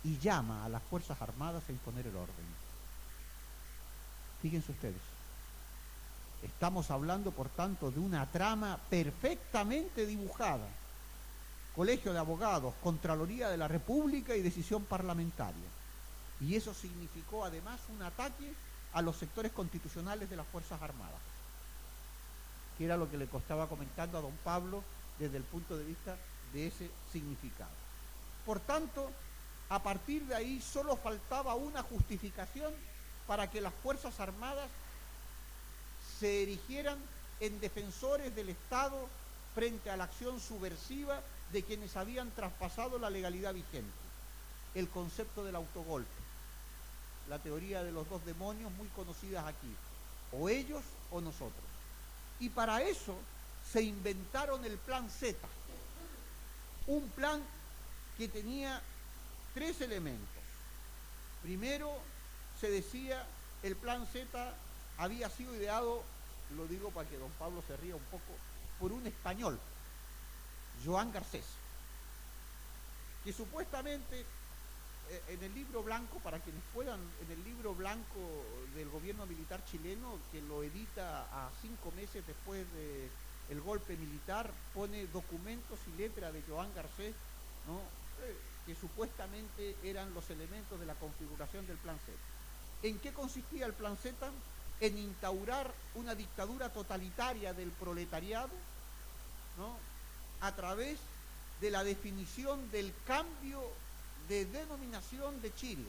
y llama a las Fuerzas Armadas a imponer el orden. Fíjense ustedes, estamos hablando por tanto de una trama perfectamente dibujada. Colegio de Abogados, Contraloría de la República y decisión parlamentaria. Y eso significó además un ataque a los sectores constitucionales de las Fuerzas Armadas, que era lo que le costaba comentando a don Pablo desde el punto de vista de ese significado. Por tanto, a partir de ahí solo faltaba una justificación para que las Fuerzas Armadas se erigieran en defensores del Estado frente a la acción subversiva de quienes habían traspasado la legalidad vigente. El concepto del autogolpe, la teoría de los 2 demonios muy conocidas aquí, o ellos o nosotros. Y para eso se inventaron el Plan Z, un plan que tenía 3 elementos. Primero, se decía, el Plan Z había sido ideado, lo digo para que don Pablo se ría un poco, por un español, Joan Garcés, que supuestamente en el libro blanco, para quienes puedan, en el libro blanco del gobierno militar chileno, que lo edita a 5 meses después del golpe militar, pone documentos y letra de Joan Garcés, ¿no?, que supuestamente eran los elementos de la configuración del Plan Z. ¿En qué consistía el Plan Z? En instaurar una dictadura totalitaria del proletariado, ¿no?, a través de la definición del cambio de denominación de Chile.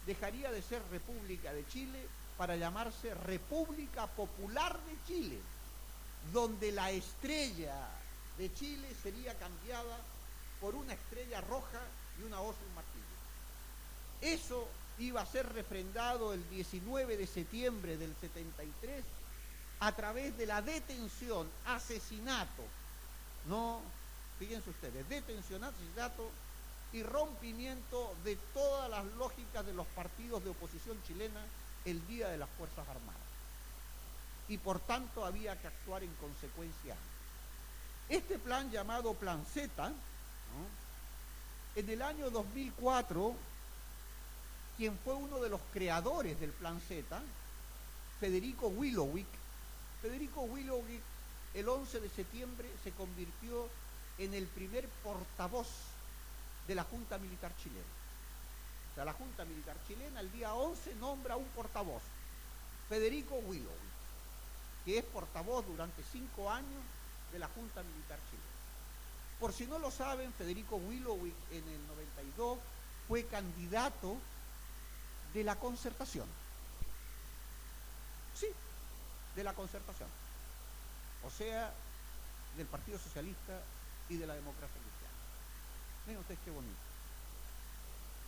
Dejaría de ser República de Chile para llamarse República Popular de Chile, donde la estrella de Chile sería cambiada por una estrella roja y una hoz y un martillo. Eso iba a ser refrendado el 19 de septiembre del 73 a través de la detención, asesinato, no, fíjense ustedes, detención, asesinato y rompimiento de todas las lógicas de los partidos de oposición chilena el día de las Fuerzas Armadas. Y por tanto había que actuar en consecuencia. Este plan llamado Plan Z, ¿no?, en el año 2004, quien fue uno de los creadores del Plan Z, Federico Willowick, el 11 de septiembre se convirtió en el primer portavoz de la Junta Militar Chilena. O sea, la Junta Militar Chilena el día 11 nombra un portavoz, Federico Willowick, que es portavoz durante 5 años de la Junta Militar Chilena. Por si no lo saben, Federico Willowick en el 92 fue candidato de la Concertación. Sí, de la Concertación. O sea, del Partido Socialista y de la Democracia Cristiana. Miren ustedes qué bonito.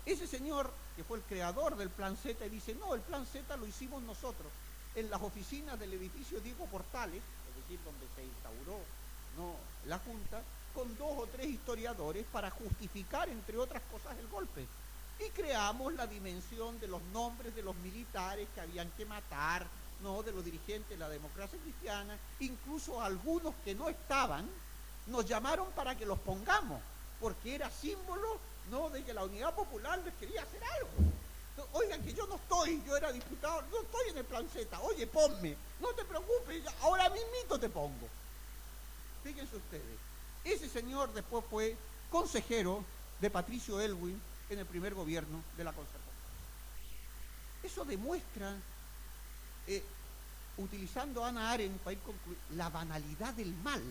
Ese señor, que fue el creador del Plan Z, dice, no, el Plan Z lo hicimos nosotros en las oficinas del edificio Diego Portales, es decir, donde se instauró, ¿no?, la Junta, con 2 o 3 historiadores para justificar, entre otras cosas, el golpe. Y creamos la dimensión de los nombres de los militares que habían que matar, ¿no?, de los dirigentes de la Democracia Cristiana, incluso algunos que no estaban, nos llamaron para que los pongamos, porque era símbolo, ¿no?, de que la Unidad Popular les quería hacer algo. Entonces, oigan, que yo no estoy, yo era diputado, no estoy en el Plan Z, oye, ponme, no te preocupes, ahora mismito te pongo. Fíjense ustedes, ese señor después fue consejero de Patricio Aylwin en el primer gobierno de la Concertación. Eso demuestra, utilizando a Hannah Arendt para ir concluyendo, la banalidad del mal.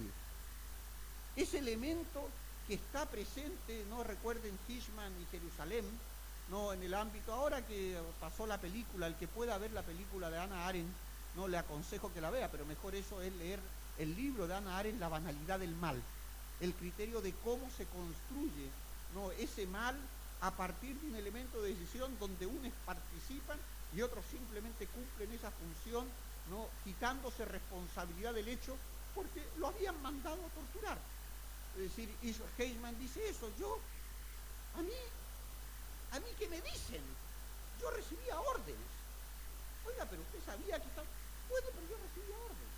Ese elemento que está presente, no recuerden Fishman y Jerusalén, no, en el ámbito, ahora que pasó la película, el que pueda ver la película de Hannah Arendt, no le aconsejo que la vea, pero mejor eso es leer el libro de Hannah Arendt, La banalidad del mal, el criterio de cómo se construye, ¿no?, ese mal a partir de un elemento de decisión donde unos participan y otros simplemente cumplen esa función, ¿no?, quitándose responsabilidad del hecho porque lo habían mandado a torturar. Es decir, Heisman dice eso, a mí ¿qué me dicen? Yo recibía órdenes. Oiga, pero usted sabía que estaba... Bueno, pero yo recibía órdenes.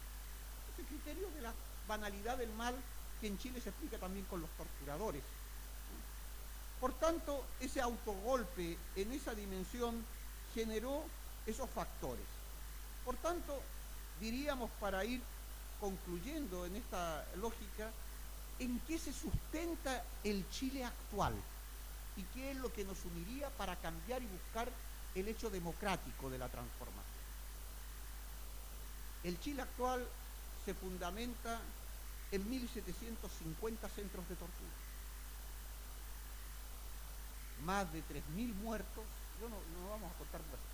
Ese criterio de la banalidad del mal que en Chile se explica también con los torturadores. Por tanto, ese autogolpe en esa dimensión generó esos factores. Por tanto, diríamos, para ir concluyendo en esta lógica, ¿en qué se sustenta el Chile actual? ¿Y qué es lo que nos uniría para cambiar y buscar el hecho democrático de la transformación? El Chile actual se fundamenta en 1.750 centros de tortura. Más de 3.000 muertos, no vamos a contar muertos,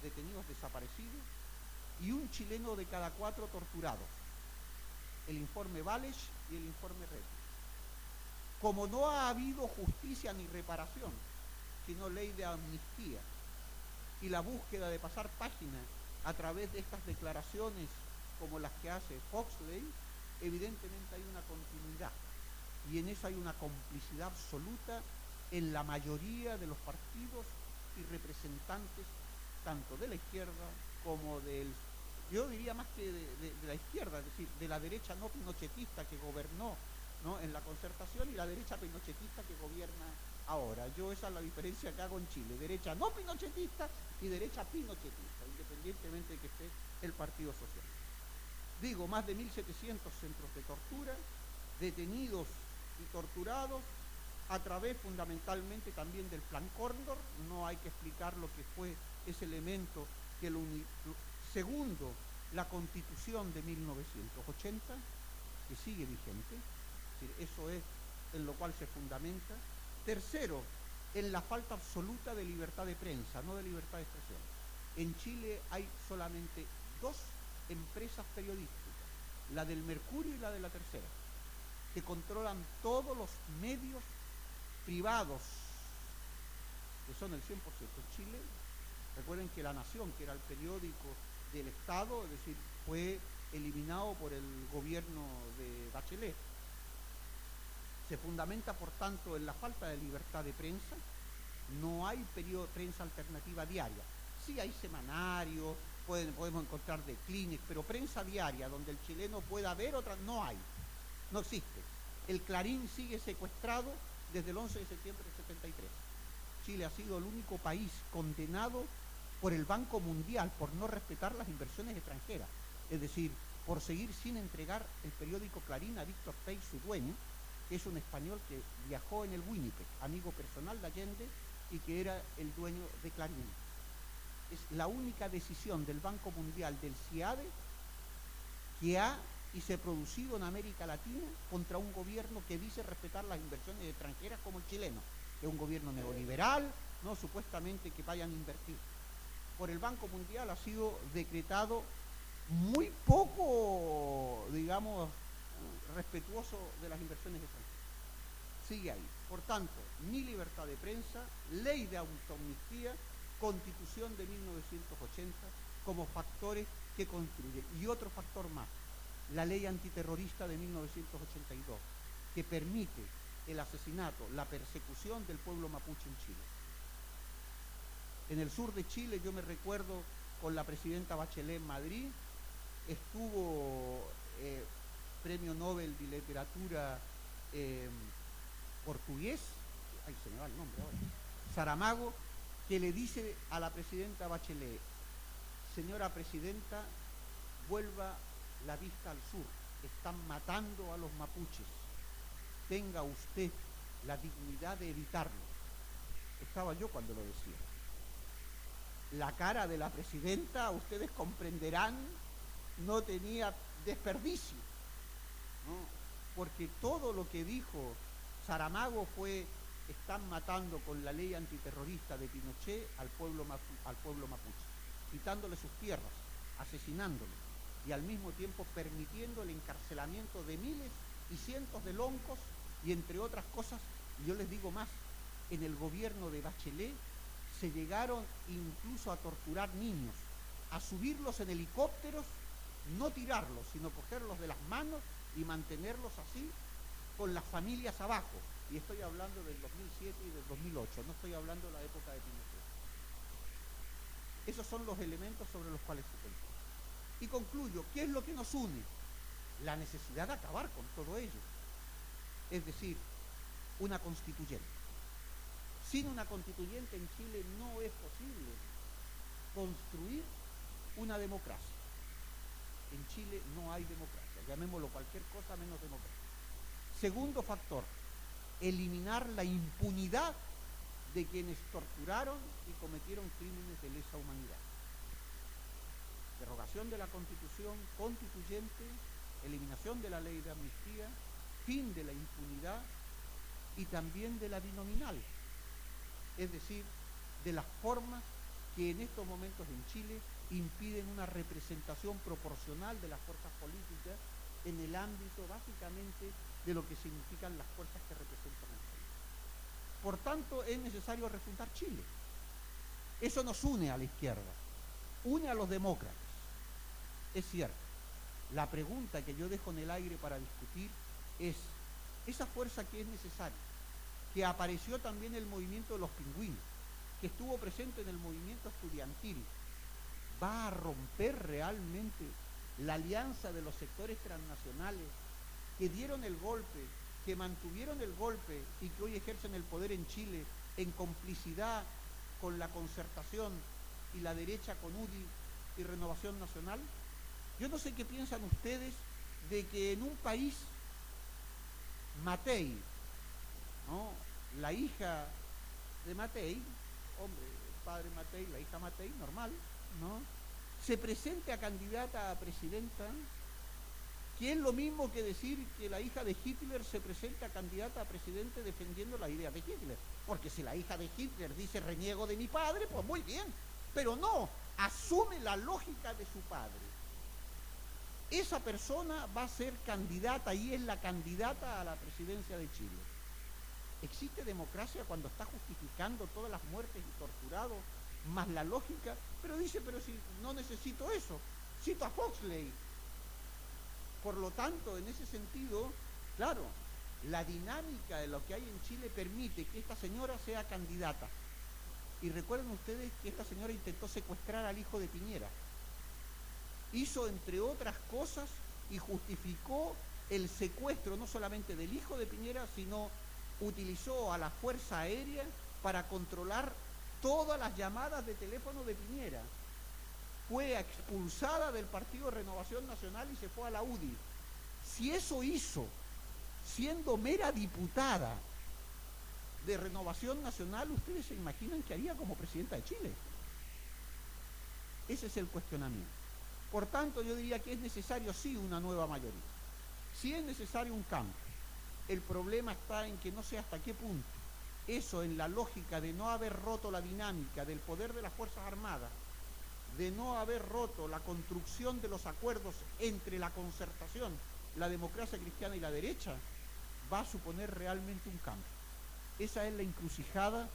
detenidos desaparecidos, y un chileno de cada 4 torturados. El informe Vález y el informe Red. Como no ha habido justicia ni reparación, sino ley de amnistía, y la búsqueda de pasar página a través de estas declaraciones como las que hace Foxley, evidentemente hay una continuidad, y en eso hay una complicidad absoluta en la mayoría de los partidos y representantes, tanto de la izquierda como yo diría más que de la izquierda, es decir, de la derecha no pinochetista que gobernó, ¿no?, en la Concertación, y la derecha pinochetista que gobierna ahora. Esa es la diferencia que hago en Chile, derecha no pinochetista y derecha pinochetista, independientemente de que esté el Partido Social. Digo, más de 1.700 centros de tortura, detenidos y torturados, a través fundamentalmente también del Plan Cóndor. No hay que explicar lo que fue ese elemento que segundo la Constitución de 1980, que sigue vigente. Es decir, eso es en lo cual se fundamenta. Tercero, en la falta absoluta de libertad de prensa, no de libertad de expresión. En Chile hay solamente dos empresas periodísticas, la del Mercurio y la de La Tercera, que controlan todos los medios privados, que son el 100% chilenos. Recuerden que La Nación, que era el periódico del Estado, es decir, fue eliminado por el gobierno de Bachelet. Se fundamenta, por tanto, en la falta de libertad de prensa. No hay prensa alternativa diaria. Sí hay semanarios, podemos encontrar de Kleenex, pero prensa diaria donde el chileno pueda ver otra, no hay, no existe. El Clarín sigue secuestrado desde el 11 de septiembre del 73. Chile ha sido el único país condenado por el Banco Mundial por no respetar las inversiones extranjeras, es decir, por seguir sin entregar el periódico Clarín a Víctor Pey, su dueño, que es un español que viajó en el Winnipeg, amigo personal de Allende, y que era el dueño de Clarín. Es la única decisión del Banco Mundial, del CIADE, que ha y se ha producido en América Latina contra un gobierno que dice respetar las inversiones extranjeras como el chileno, que es un gobierno neoliberal, no supuestamente que vayan a invertir. Por el Banco Mundial ha sido decretado muy poco, digamos, respetuoso de las inversiones extranjeras. Sigue ahí. Por tanto, ni libertad de prensa, ley de autoamnistía, Constitución de 1980 como factores que construyen. Y otro factor más, la ley antiterrorista de 1982, que permite el asesinato, la persecución del pueblo mapuche en Chile. En el sur de Chile, yo me recuerdo con la presidenta Bachelet en Madrid, estuvo premio Nobel de Literatura portugués, ay, se me va el nombre ahora, Saramago, que le dice a la presidenta Bachelet: señora presidenta, vuelva la vista al sur, están matando a los mapuches, tenga usted la dignidad de evitarlo. Estaba yo cuando lo decía. La cara de la presidenta, ustedes comprenderán, no tenía desperdicio, ¿no? Porque todo lo que dijo Saramago fue: están matando con la ley antiterrorista de Pinochet al pueblo mapuche, quitándole sus tierras, asesinándolo, y al mismo tiempo permitiendo el encarcelamiento de miles y cientos de loncos, y entre otras cosas, y yo les digo más, en el gobierno de Bachelet se llegaron incluso a torturar niños, a subirlos en helicópteros, no tirarlos, sino cogerlos de las manos y mantenerlos así, con las familias abajo. Y estoy hablando del 2007 y del 2008, no estoy hablando de la época de Pinochet. Esos son los elementos sobre los cuales se construye. Y concluyo, ¿qué es lo que nos une? La necesidad de acabar con todo ello. Es decir, una constituyente. Sin una constituyente en Chile no es posible construir una democracia. En Chile no hay democracia, llamémoslo cualquier cosa menos democracia. Segundo factor, eliminar la impunidad de quienes torturaron y cometieron crímenes de lesa humanidad. Derogación de la Constitución constituyente, eliminación de la ley de amnistía, fin de la impunidad y también de la binominal, es decir, de las formas que en estos momentos en Chile impiden una representación proporcional de las fuerzas políticas en el ámbito básicamente de lo que significan las fuerzas que representan al país. Por tanto, es necesario refundar Chile. Eso nos une a la izquierda, une a los demócratas. Es cierto. La pregunta que yo dejo en el aire para discutir es: esa fuerza que es necesaria, que apareció también en el movimiento de los pingüinos, que estuvo presente en el movimiento estudiantil, ¿va a romper realmente la alianza de los sectores transnacionales que dieron el golpe, que mantuvieron el golpe y que hoy ejercen el poder en Chile en complicidad con la Concertación y la derecha con UDI y Renovación Nacional? Yo no sé qué piensan ustedes de que en un país Matei, ¿no?, la hija de Matei, hombre, el padre Matei, la hija Matei, normal, ¿no?, se presente a candidata a presidenta que es lo mismo que decir que la hija de Hitler se presenta candidata a presidente defendiendo las ideas de Hitler. Porque si la hija de Hitler dice reniego de mi padre, pues muy bien, pero no, asume la lógica de su padre. Esa persona va a ser candidata y es la candidata a la presidencia de Chile. ¿Existe democracia cuando está justificando todas las muertes y torturados, más la lógica? Pero dice, pero si no necesito eso, cito a Huxley. Por lo tanto, en ese sentido, claro, la dinámica de lo que hay en Chile permite que esta señora sea candidata. Y recuerden ustedes que esta señora intentó secuestrar al hijo de Piñera. Hizo, entre otras cosas, y justificó el secuestro no solamente del hijo de Piñera, sino utilizó a la Fuerza Aérea para controlar todas las llamadas de teléfono de Piñera. Fue expulsada del Partido de Renovación Nacional y se fue a la UDI. Si eso hizo, siendo mera diputada de Renovación Nacional, ¿ustedes se imaginan qué haría como presidenta de Chile? Ese es el cuestionamiento. Por tanto, yo diría que es necesario sí una nueva mayoría. Sí es necesario un cambio. El problema está en que no sé hasta qué punto eso, en la lógica de no haber roto la dinámica del poder de las Fuerzas Armadas, de no haber roto la construcción de los acuerdos entre la concertación, la democracia cristiana y la derecha, va a suponer realmente un cambio. Esa es la encrucijada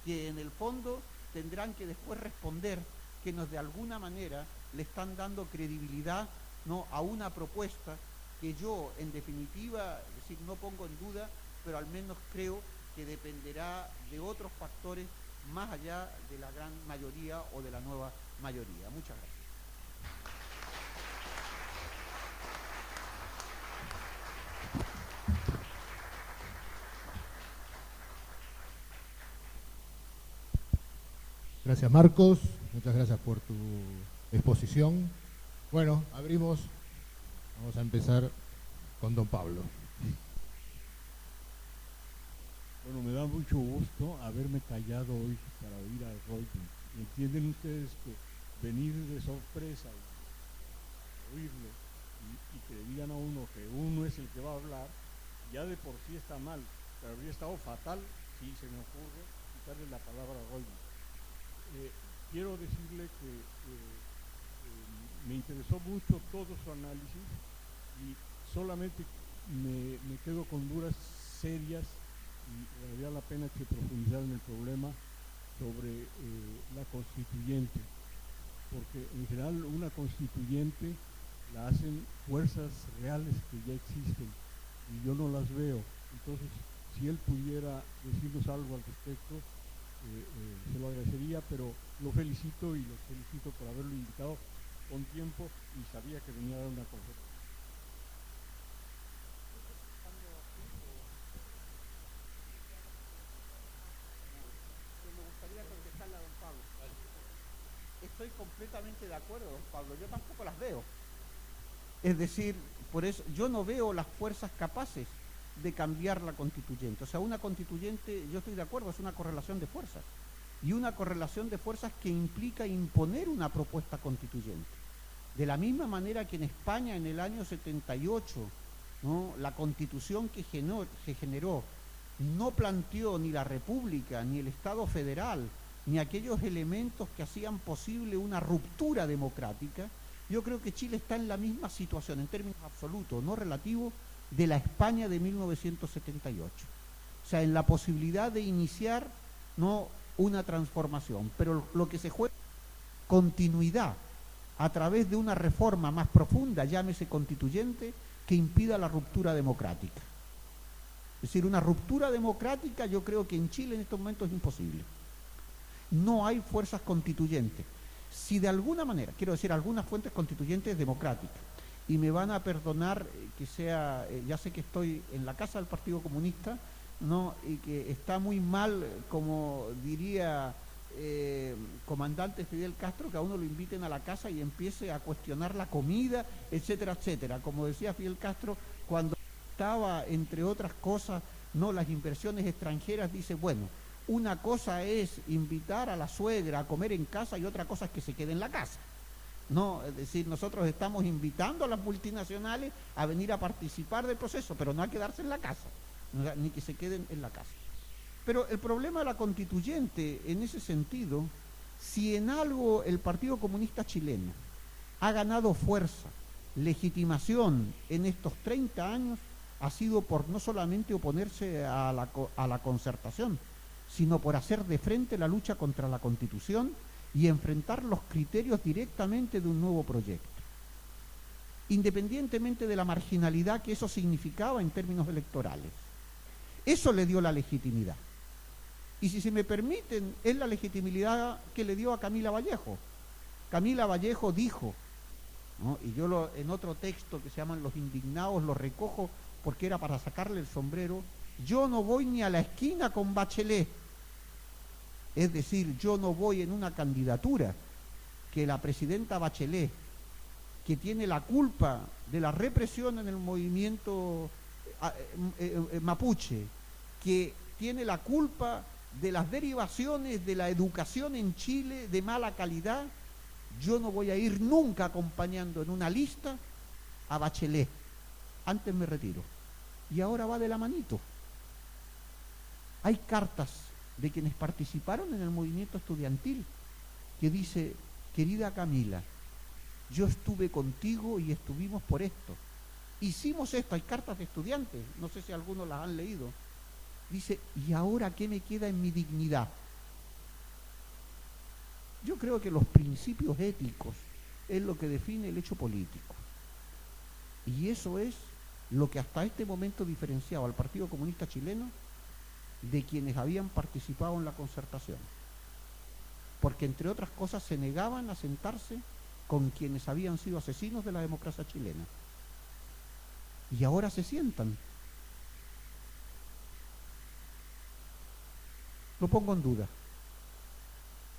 que en el fondo tendrán que después responder, que nos de alguna manera le están dando credibilidad, ¿no?, a una propuesta que yo, en definitiva, es decir, no pongo en duda, pero al menos creo que dependerá de otros factores más allá de la gran mayoría o de la nueva mayoría. Muchas gracias. Gracias, Marcos. Muchas gracias por tu exposición. Bueno, abrimos. Vamos a empezar con don Pablo. Bueno, me da mucho gusto haberme callado hoy para oír a Reutemann. ¿Entienden ustedes que venir de sorpresa y oírlo y que le digan a uno que uno es el que va a hablar, ya de por sí está mal, pero habría estado fatal si se me ocurre quitarle la palabra a Reutemann. Quiero decirle que me interesó mucho todo su análisis y solamente me quedo con dudas serias y valdría la pena que profundizar en el problema sobre la constituyente, porque en general una constituyente la hacen fuerzas reales que ya existen y yo no las veo. Entonces, si él pudiera decirnos algo al respecto, se lo agradecería, pero lo felicito y lo felicito por haberlo invitado con tiempo y sabía que venía a dar una conferencia. Me gustaría contestarle a don Pablo. Estoy completamente de acuerdo, don Pablo. Yo tampoco las veo. Es decir, por eso yo no veo las fuerzas capaces de cambiar la constituyente. O sea, una constituyente, yo estoy de acuerdo, es una correlación de fuerzas. Y una correlación de fuerzas que implica imponer una propuesta constituyente. De la misma manera que en España en el año 78, ¿no?, la constitución que se generó no planteó ni la República, ni el Estado federal, ni aquellos elementos que hacían posible una ruptura democrática. Yo creo que Chile está en la misma situación, en términos absolutos, no relativos, de la España de 1978. O sea, en la posibilidad de iniciar, no una transformación, pero lo que se juega es continuidad a través de una reforma más profunda, llámese constituyente, que impida la ruptura democrática. Es decir, una ruptura democrática yo creo que en Chile en estos momentos es imposible. No hay fuerzas constituyentes. Si de alguna manera, quiero decir, algunas fuentes constituyentes democráticas, y me van a perdonar que sea, ya sé que estoy en la casa del Partido Comunista, ¿no?, y que está muy mal, como diría comandante Fidel Castro, que a uno lo inviten a la casa y empiece a cuestionar la comida, etcétera, etcétera. Como decía Fidel Castro, cuando estaba, entre otras cosas, no las inversiones extranjeras, dice, bueno, una cosa es invitar a la suegra a comer en casa y otra cosa es que se quede en la casa. No, es decir, nosotros estamos invitando a las multinacionales a venir a participar del proceso, pero no a quedarse en la casa, ni que se queden en la casa. Pero el problema de la constituyente, en ese sentido, si en algo el Partido Comunista Chileno ha ganado fuerza, legitimación en estos 30 años, ha sido por no solamente oponerse a la concertación, sino por hacer de frente la lucha contra la Constitución y enfrentar los criterios directamente de un nuevo proyecto, independientemente de la marginalidad que eso significaba en términos electorales. Eso le dio la legitimidad. Y si se me permiten, es la legitimidad que le dio a Camila Vallejo. Camila Vallejo dijo, ¿no? Y yo en otro texto que se llaman Los Indignados lo recojo porque era para sacarle el sombrero: yo no voy ni a la esquina con Bachelet. Es decir, yo no voy en una candidatura que la presidenta Bachelet, que tiene la culpa de la represión en el movimiento mapuche, que tiene la culpa de las derivaciones de la educación en Chile de mala calidad, yo no voy a ir nunca acompañando en una lista a Bachelet. Antes me retiro. Y ahora va de la manito. Hay cartas de quienes participaron en el movimiento estudiantil que dice: querida Camila, yo estuve contigo y estuvimos por esto. Hicimos esto. Hay cartas de estudiantes, no sé si algunos las han leído. Dice: ¿y ahora qué me queda en mi dignidad? Yo creo que los principios éticos es lo que define el hecho político. Y eso es lo que hasta este momento diferenciaba al Partido Comunista Chileno de quienes habían participado en la concertación. Porque, entre otras cosas, se negaban a sentarse con quienes habían sido asesinos de la democracia chilena. Y ahora se sientan. Lo pongo en duda.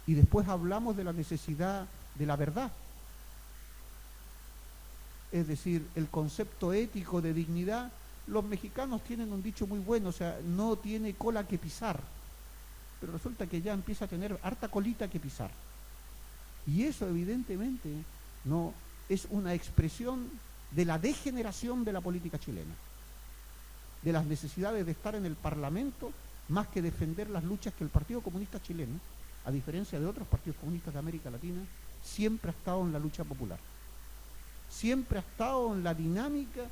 Y después hablamos de la necesidad de la verdad. Es decir, el concepto ético de dignidad, los mexicanos tienen un dicho muy bueno, o sea, no tiene cola que pisar, pero resulta que ya empieza a tener harta colita que pisar. Y eso evidentemente no es una expresión de la degeneración de la política chilena, de las necesidades de estar en el Parlamento más que defender las luchas que el Partido Comunista Chileno, a diferencia de otros partidos comunistas de América Latina, siempre ha estado en la lucha popular. Siempre ha estado en la dinámica,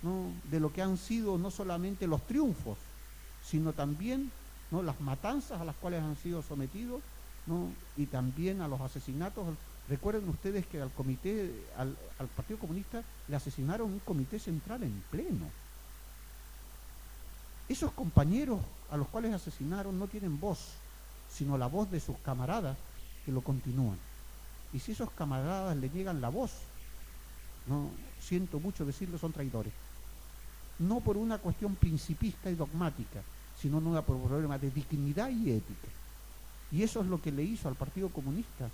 ¿no?, de lo que han sido no solamente los triunfos, sino también, ¿no?, las matanzas a las cuales han sido sometidos, ¿no?, y también a los asesinatos. Recuerden ustedes que al Partido Comunista le asesinaron un comité central en pleno. Esos compañeros a los cuales asesinaron no tienen voz, sino la voz de sus camaradas que lo continúan. Y si esos camaradas le niegan la voz, no siento mucho decirlo, son traidores. No por una cuestión principista y dogmática, sino por un problema de dignidad y ética. Y eso es lo que le hizo al Partido Comunista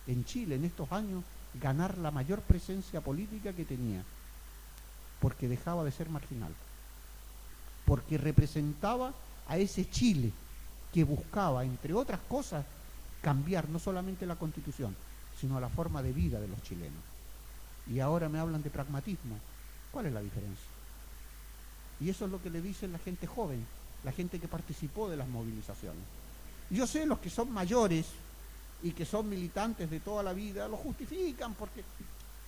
en Chile en estos años ganar la mayor presencia política que tenía, porque dejaba de ser marginal, porque representaba a ese Chile que buscaba, entre otras cosas, cambiar no solamente la Constitución, sino la forma de vida de los chilenos. Y ahora me hablan de pragmatismo. ¿Cuál es la diferencia? Y eso es lo que le dicen la gente joven, la gente que participó de las movilizaciones. Yo sé, los que son mayores y que son militantes de toda la vida lo justifican, porque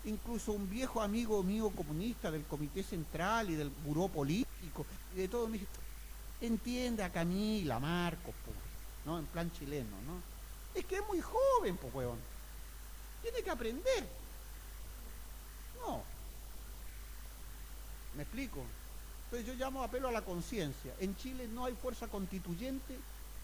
incluso un viejo amigo mío comunista del Comité Central y del Buró Político y de todo me dice: entiende a Camila, Marcos, pues, ¿no?, en plan chileno, ¿no? Es que es muy joven, pues, huevón. Tiene que aprender. No. ¿Me explico? Entonces yo apelo a la conciencia. En Chile no hay fuerza constituyente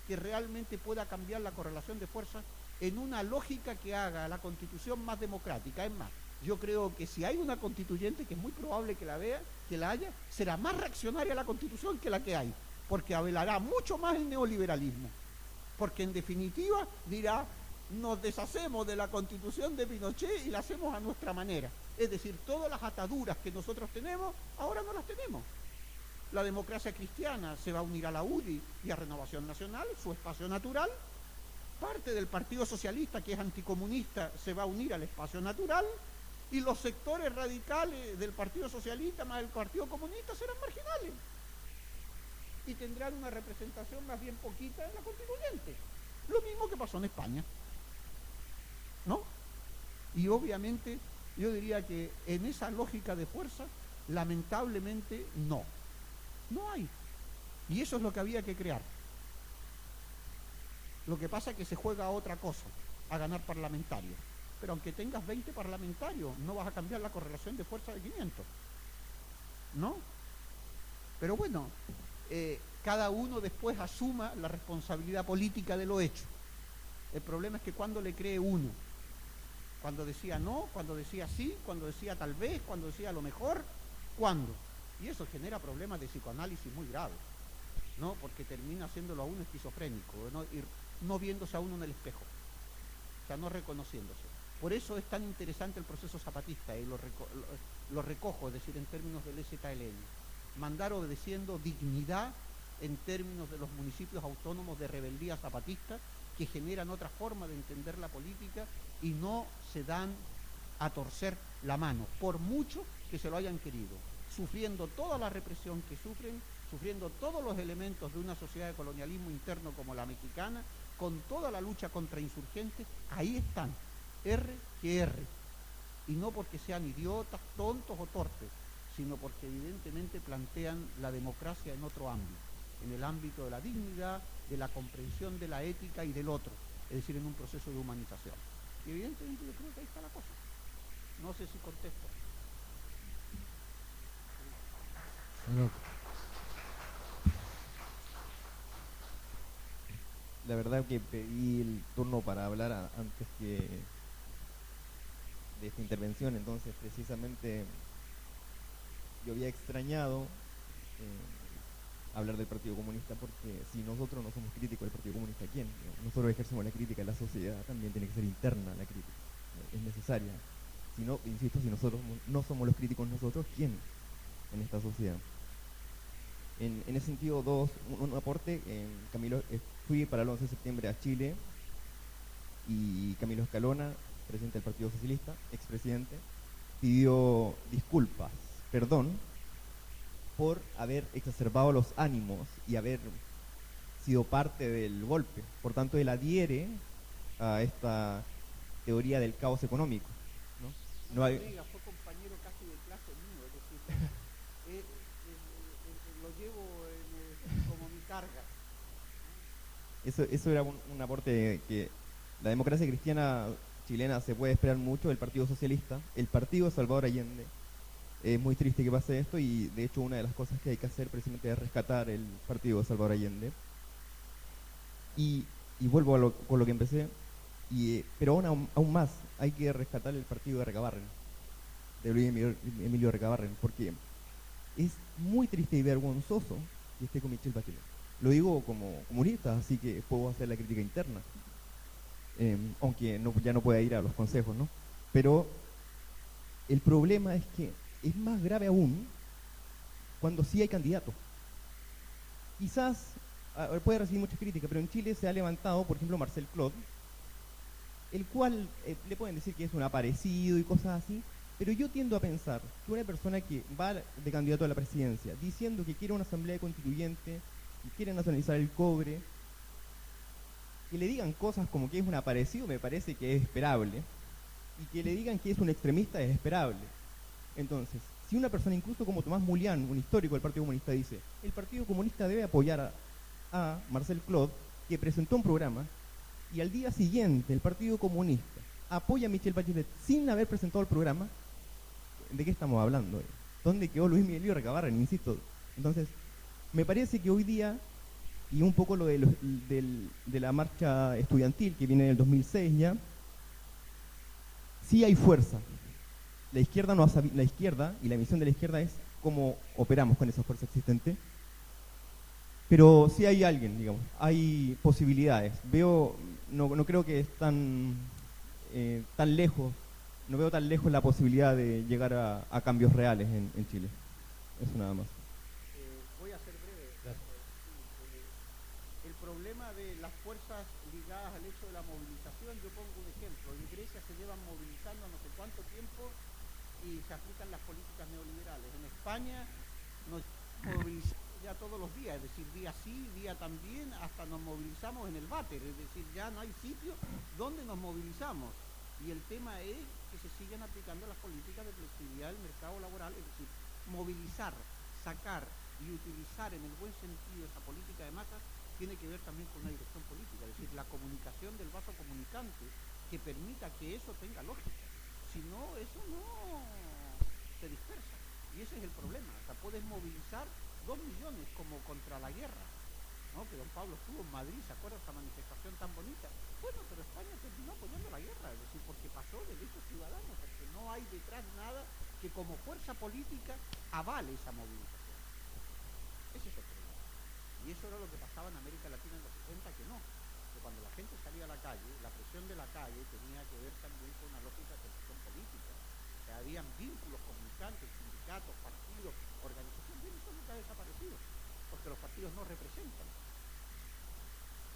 que realmente pueda cambiar la correlación de fuerzas en una lógica que haga la Constitución más democrática. Es más, yo creo que si hay una constituyente, que es muy probable que la haya, será más reaccionaria a la Constitución que la que hay, porque avelará mucho más el neoliberalismo, porque en definitiva dirá: nos deshacemos de la Constitución de Pinochet y la hacemos a nuestra manera. Es decir, todas las ataduras que nosotros tenemos, ahora no las tenemos. La democracia cristiana se va a unir a la UDI y a Renovación Nacional, su espacio natural, parte del Partido Socialista, que es anticomunista, se va a unir al espacio natural, y los sectores radicales del Partido Socialista más el Partido Comunista serán marginales y tendrán una representación más bien poquita en la constituyente. Lo mismo que pasó en España, ¿no? Y obviamente yo diría que en esa lógica de fuerza, lamentablemente no hay. Y eso es lo que había que crear. Lo que pasa es que se juega a otra cosa, a ganar parlamentarios. Pero aunque tengas 20 parlamentarios, no vas a cambiar la correlación de fuerza de 500. ¿No? Pero bueno, cada uno después asuma la responsabilidad política de lo hecho. El problema es que cuando le cree uno, cuando decía no, cuando decía sí, cuando decía tal vez, cuando decía a lo mejor, ¿cuándo? Y eso genera problemas de psicoanálisis muy graves, ¿no? Porque termina haciéndolo a uno esquizofrénico, ¿no? Y no viéndose a uno en el espejo, o sea, no reconociéndose. Por eso es tan interesante el proceso zapatista, y lo recojo, es decir, en términos del EZLN. Mandar obedeciendo dignidad en términos de los municipios autónomos de rebeldía zapatista, que generan otra forma de entender la política y no se dan a torcer la mano, por mucho que se lo hayan querido, sufriendo toda la represión que sufren, sufriendo todos los elementos de una sociedad de colonialismo interno como la mexicana, con toda la lucha contra insurgentes, ahí están, R que R, y no porque sean idiotas, tontos o torpes, sino porque evidentemente plantean la democracia en otro ámbito, en el ámbito de la dignidad, de la comprensión de la ética y del otro, es decir, en un proceso de humanización. Y evidentemente yo creo que ahí está la cosa. No sé si contesto. Bueno. La verdad que pedí el turno para hablar antes que de esta intervención, entonces precisamente yo había extrañado hablar del Partido Comunista, porque si nosotros no somos críticos del Partido Comunista, ¿quién? Nosotros ejercemos la crítica en la sociedad, también tiene que ser interna la crítica, es necesaria. Si no, insisto, si nosotros no somos los críticos nosotros, ¿quién en esta sociedad? En ese sentido, un aporte. Camilo, fui para el 11 de septiembre a Chile, y Camilo Escalona, presidente del Partido Socialista, expresidente, pidió disculpas, perdón, por haber exacerbado los ánimos y haber sido parte del golpe. Por tanto, él adhiere a esta teoría del caos económico, ¿no? No hay... Fue compañero casi de clase mío, es decir, lo llevo como mi carga. Eso era un aporte que la democracia cristiana chilena se puede esperar mucho del Partido Socialista. El partido de Salvador Allende, es muy triste que pase esto, y de hecho una de las cosas que hay que hacer precisamente es rescatar el partido de Salvador Allende. Y vuelvo con lo que empecé, pero aún más, hay que rescatar el partido de Recabarren, de Luis Emilio Recabarren, porque es muy triste y vergonzoso que esté con Michelle Bachelet. Lo digo como comunista, así que puedo hacer la crítica interna, aunque ya no pueda ir a los consejos, ¿no? Pero el problema es que es más grave aún cuando sí hay candidato. Quizás puede recibir muchas críticas, pero en Chile se ha levantado, por ejemplo, Marcel Clod, el cual le pueden decir que es un aparecido y cosas así, pero yo tiendo a pensar que una persona que va de candidato a la presidencia diciendo que quiere una asamblea constituyente, que quiere nacionalizar el cobre, que le digan cosas como que es un aparecido, me parece que es esperable, y que le digan que es un extremista es esperable. Entonces, si una persona incluso como Tomás Mulián, un histórico del Partido Comunista, dice el Partido Comunista debe apoyar a Marcel Clod, que presentó un programa, y al día siguiente el Partido Comunista apoya a Michelle Bachelet sin haber presentado el programa, ¿de qué estamos hablando? ¿Dónde quedó Luis Emilio Recabarren? Insisto. Entonces, me parece que hoy día, y un poco lo de la marcha estudiantil que viene en el 2006 ya, sí hay fuerza. La izquierda y la misión de la izquierda es cómo operamos con esa fuerza existente, pero sí hay alguien, digamos, hay posibilidades. No creo que es tan lejos, no veo tan lejos la posibilidad de llegar a cambios reales en Chile. Eso nada más. Voy a ser breve. El problema de las fuerzas ligadas al hecho eso de la movilización, yo pongo un ejemplo. En Grecia se llevan movilizando no sé cuánto tiempo y se aplican las políticas neoliberales. En España nos movilizamos ya todos los días, es decir, día sí, día también, hasta nos movilizamos en el váter, es decir, ya no hay sitio donde nos movilizamos. Y el tema es que se sigan aplicando las políticas de flexibilidad del mercado laboral, es decir, movilizar, sacar y utilizar en el buen sentido esa política de masas tiene que ver también con una dirección política, es decir, la comunicación del vaso comunicante que permita que eso tenga lógica. Si no, eso no se dispersa. Y ese es el problema. O sea, puedes movilizar 2 millones como contra la guerra, ¿no? Que don Pablo estuvo en Madrid, ¿se acuerda esa manifestación tan bonita? Bueno, pero España terminó apoyando la guerra, es decir, porque pasó derechos ciudadanos, porque no hay detrás nada que como fuerza política avale esa movilización. Ese es el problema. Y eso era lo que pasaba en América Latina en los 60, que no. Que cuando la gente salía a la calle, la presión de la calle tenía que ver también con una lógica de presión política. O sea, habían vínculos comunicantes, sindicatos, partidos, organizaciones, y eso nunca ha desaparecido, porque los partidos no representan.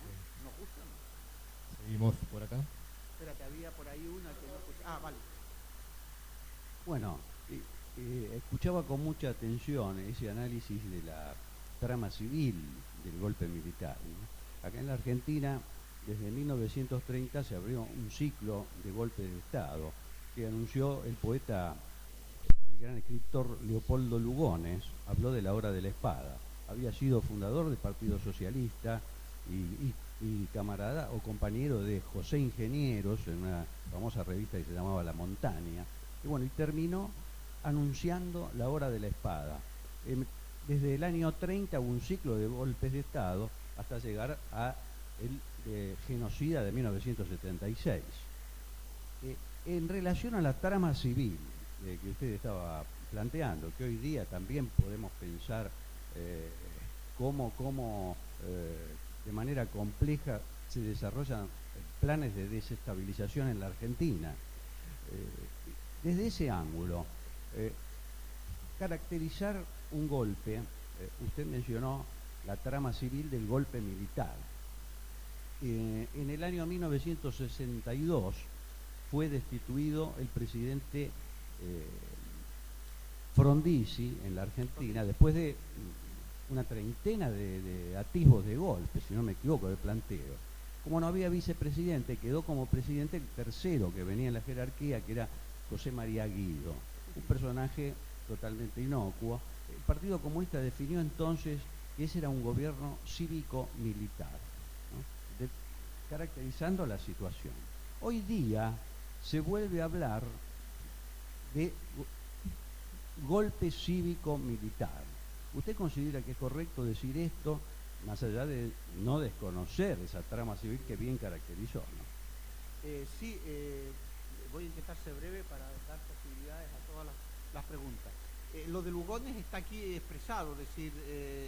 ¿No? ¿Nos gusta o no? Seguimos por acá. Espérate, había por ahí una que no escuché. Ah, vale. Bueno, escuchaba con mucha atención ese análisis de la trama civil del golpe militar, ¿no? Acá en la Argentina, desde 1930 se abrió un ciclo de golpes de Estado que anunció el poeta, el gran escritor Leopoldo Lugones. Habló de la hora de la espada. Había sido fundador del Partido Socialista y camarada o compañero de José Ingenieros en una famosa revista que se llamaba La Montaña. Y bueno, y terminó anunciando la hora de la espada. Desde el año 30 hubo un ciclo de golpes de Estado hasta llegar a el genocida de 1976. En relación a la trama civil que usted estaba planteando, que hoy día también podemos pensar cómo de manera compleja se desarrollan planes de desestabilización en la Argentina. Desde ese ángulo, caracterizar un golpe, usted mencionó la trama civil del golpe militar. En el año 1962 fue destituido el presidente Frondizi en la Argentina, después de una treintena de atisbos de golpe, si no me equivoco, de planteo. Como no había vicepresidente, quedó como presidente el tercero que venía en la jerarquía, que era José María Guido, un personaje totalmente inocuo. El Partido Comunista definió entonces que ese era un gobierno cívico-militar, ¿no? Caracterizando la situación. Hoy día se vuelve a hablar de golpe cívico-militar. ¿Usted considera que es correcto decir esto, más allá de no desconocer esa trama civil que bien caracterizó, ¿no? Sí, voy a intentar ser breve para dar posibilidades a todas las preguntas. Lo de Lugones está aquí expresado, es decir,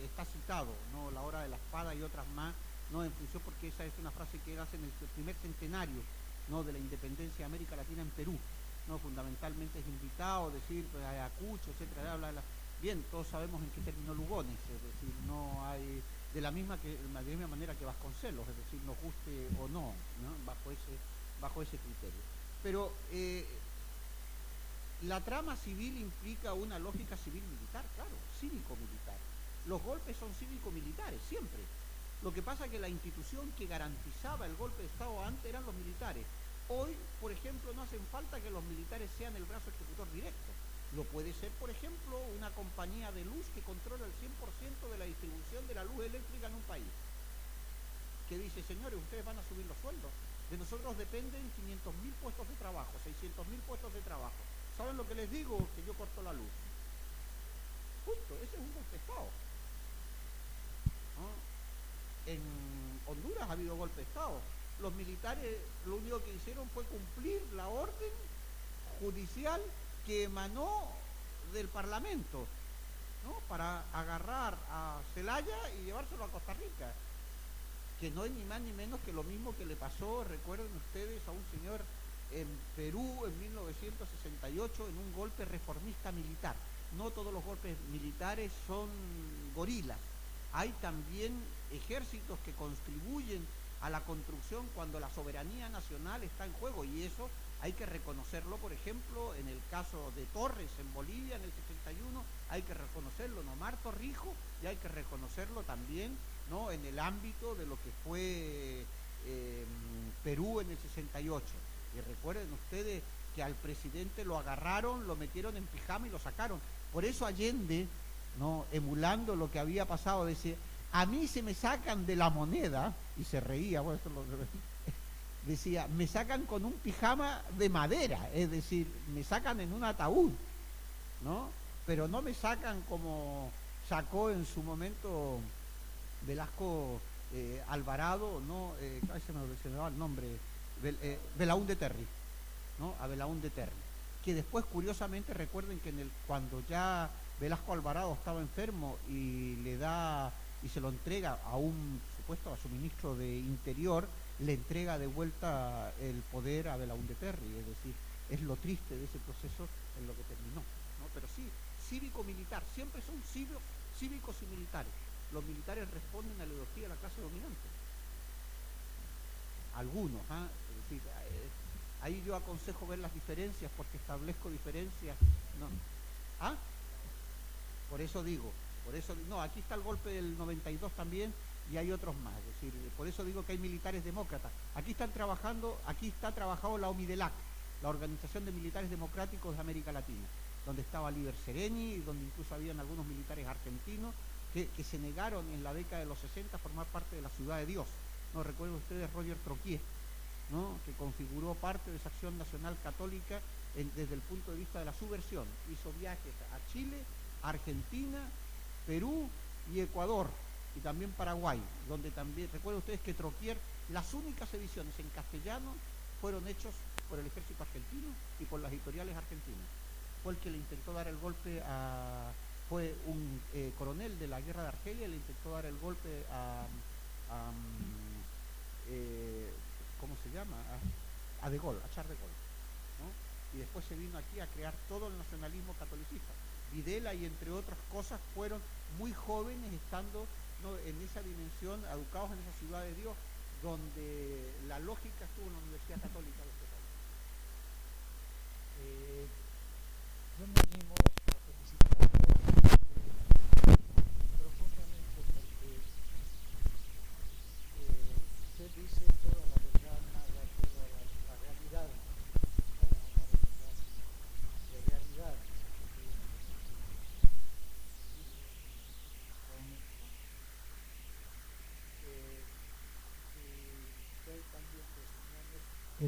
está citado, ¿no? La hora de la espada y otras más, no en función, porque esa es una frase que él hace en el primer centenario, ¿no? De la independencia de América Latina en Perú, ¿no? Fundamentalmente es invitado, decir, pues, Ayacucho, etcétera, habla de la... Bien, todos sabemos en qué terminó Lugones, es decir, no hay... De la misma manera que Vasconcelos, es decir, nos guste o no, ¿no? Bajo ese criterio. Pero la trama civil implica una lógica civil-militar, claro, cívico-militar. Los golpes son cívico-militares, siempre. Lo que pasa es que la institución que garantizaba el golpe de Estado antes eran los militares. Hoy, por ejemplo, no hacen falta que los militares sean el brazo ejecutor directo. Lo puede ser, por ejemplo, una compañía de luz que controla el 100% de la distribución de la luz eléctrica en un país. Que dice, señores, ustedes van a subir los sueldos. De nosotros dependen 500.000 puestos de trabajo, 600.000 puestos de trabajo. ¿Saben lo que les digo? Que yo corto la luz. Justo, ese es un golpe de Estado. ¿No? En Honduras ha habido golpe de Estado. Los militares lo único que hicieron fue cumplir la orden judicial que emanó del Parlamento, ¿no? Para agarrar a Zelaya y llevárselo a Costa Rica, que no es ni más ni menos que lo mismo que le pasó, recuerden ustedes, a un señor en Perú en 1968 en un golpe reformista militar. No todos los golpes militares son gorilas, hay también ejércitos que contribuyen a la construcción cuando la soberanía nacional está en juego, y eso hay que reconocerlo, por ejemplo, en el caso de Torres en Bolivia en el 61, hay que reconocerlo en Omar Torrijos, y hay que reconocerlo también, ¿no?, en el ámbito de lo que fue Perú en el 68. Y recuerden ustedes que al presidente lo agarraron, lo metieron en pijama y lo sacaron. Por eso Allende, ¿no?, emulando lo que había pasado, decía, a mí se me sacan de la moneda, y se reía, bueno, esto decía, me sacan con un pijama de madera, es decir, me sacan en un ataúd, ¿no? Pero no me sacan como sacó en su momento Velasco Alvarado, ¿no? Ay, se me va el nombre, Belaúnde Terry, ¿no? A Belaúnde Terry, que después, curiosamente, recuerden que cuando ya Velasco Alvarado estaba enfermo y le da y se lo entrega a a su ministro de Interior, le entrega de vuelta el poder a Belaúnde Terry, es decir, es lo triste de ese proceso en lo que terminó, ¿no? Pero sí, cívico-militar, siempre son cívicos y militares. Los militares responden a la ideología de la clase dominante. Algunos, ¿ah? Es decir, ahí yo aconsejo ver las diferencias, porque establezco diferencias, ¿no? ¿Ah? Por eso digo, no, aquí está el golpe del 92 también, y hay otros más, es decir, por eso digo que hay militares demócratas. Aquí está trabajado la OMIDELAC, la Organización de Militares Democráticos de América Latina, donde estaba Líber Sereni, y donde incluso habían algunos militares argentinos que se negaron en la década de los 60 a formar parte de la Ciudad de Dios. No recuerden ustedes Roger Troquier, ¿no?, que configuró parte de esa acción nacional católica desde el punto de vista de la subversión. Hizo viajes a Chile, Argentina, Perú y Ecuador, y también Paraguay, donde también, recuerden ustedes que Troquier, las únicas ediciones en castellano fueron hechos por el ejército argentino y por las editoriales argentinas. Fue el que le intentó dar el golpe fue un coronel de la guerra de Argelia, le intentó dar el golpe ¿cómo se llama? A De Gaulle, a Charles de Gaulle, ¿no? Y después se vino aquí a crear todo el nacionalismo catolicista. Videla y entre otras cosas fueron muy jóvenes estando, ¿no?, en esa dimensión, educados en esa Ciudad de Dios, donde la lógica estuvo en la Universidad Católica de este país. Yo me animo a felicitarlo profundamente, porque usted dice toda la verdad, nada, toda la realidad, de realidad.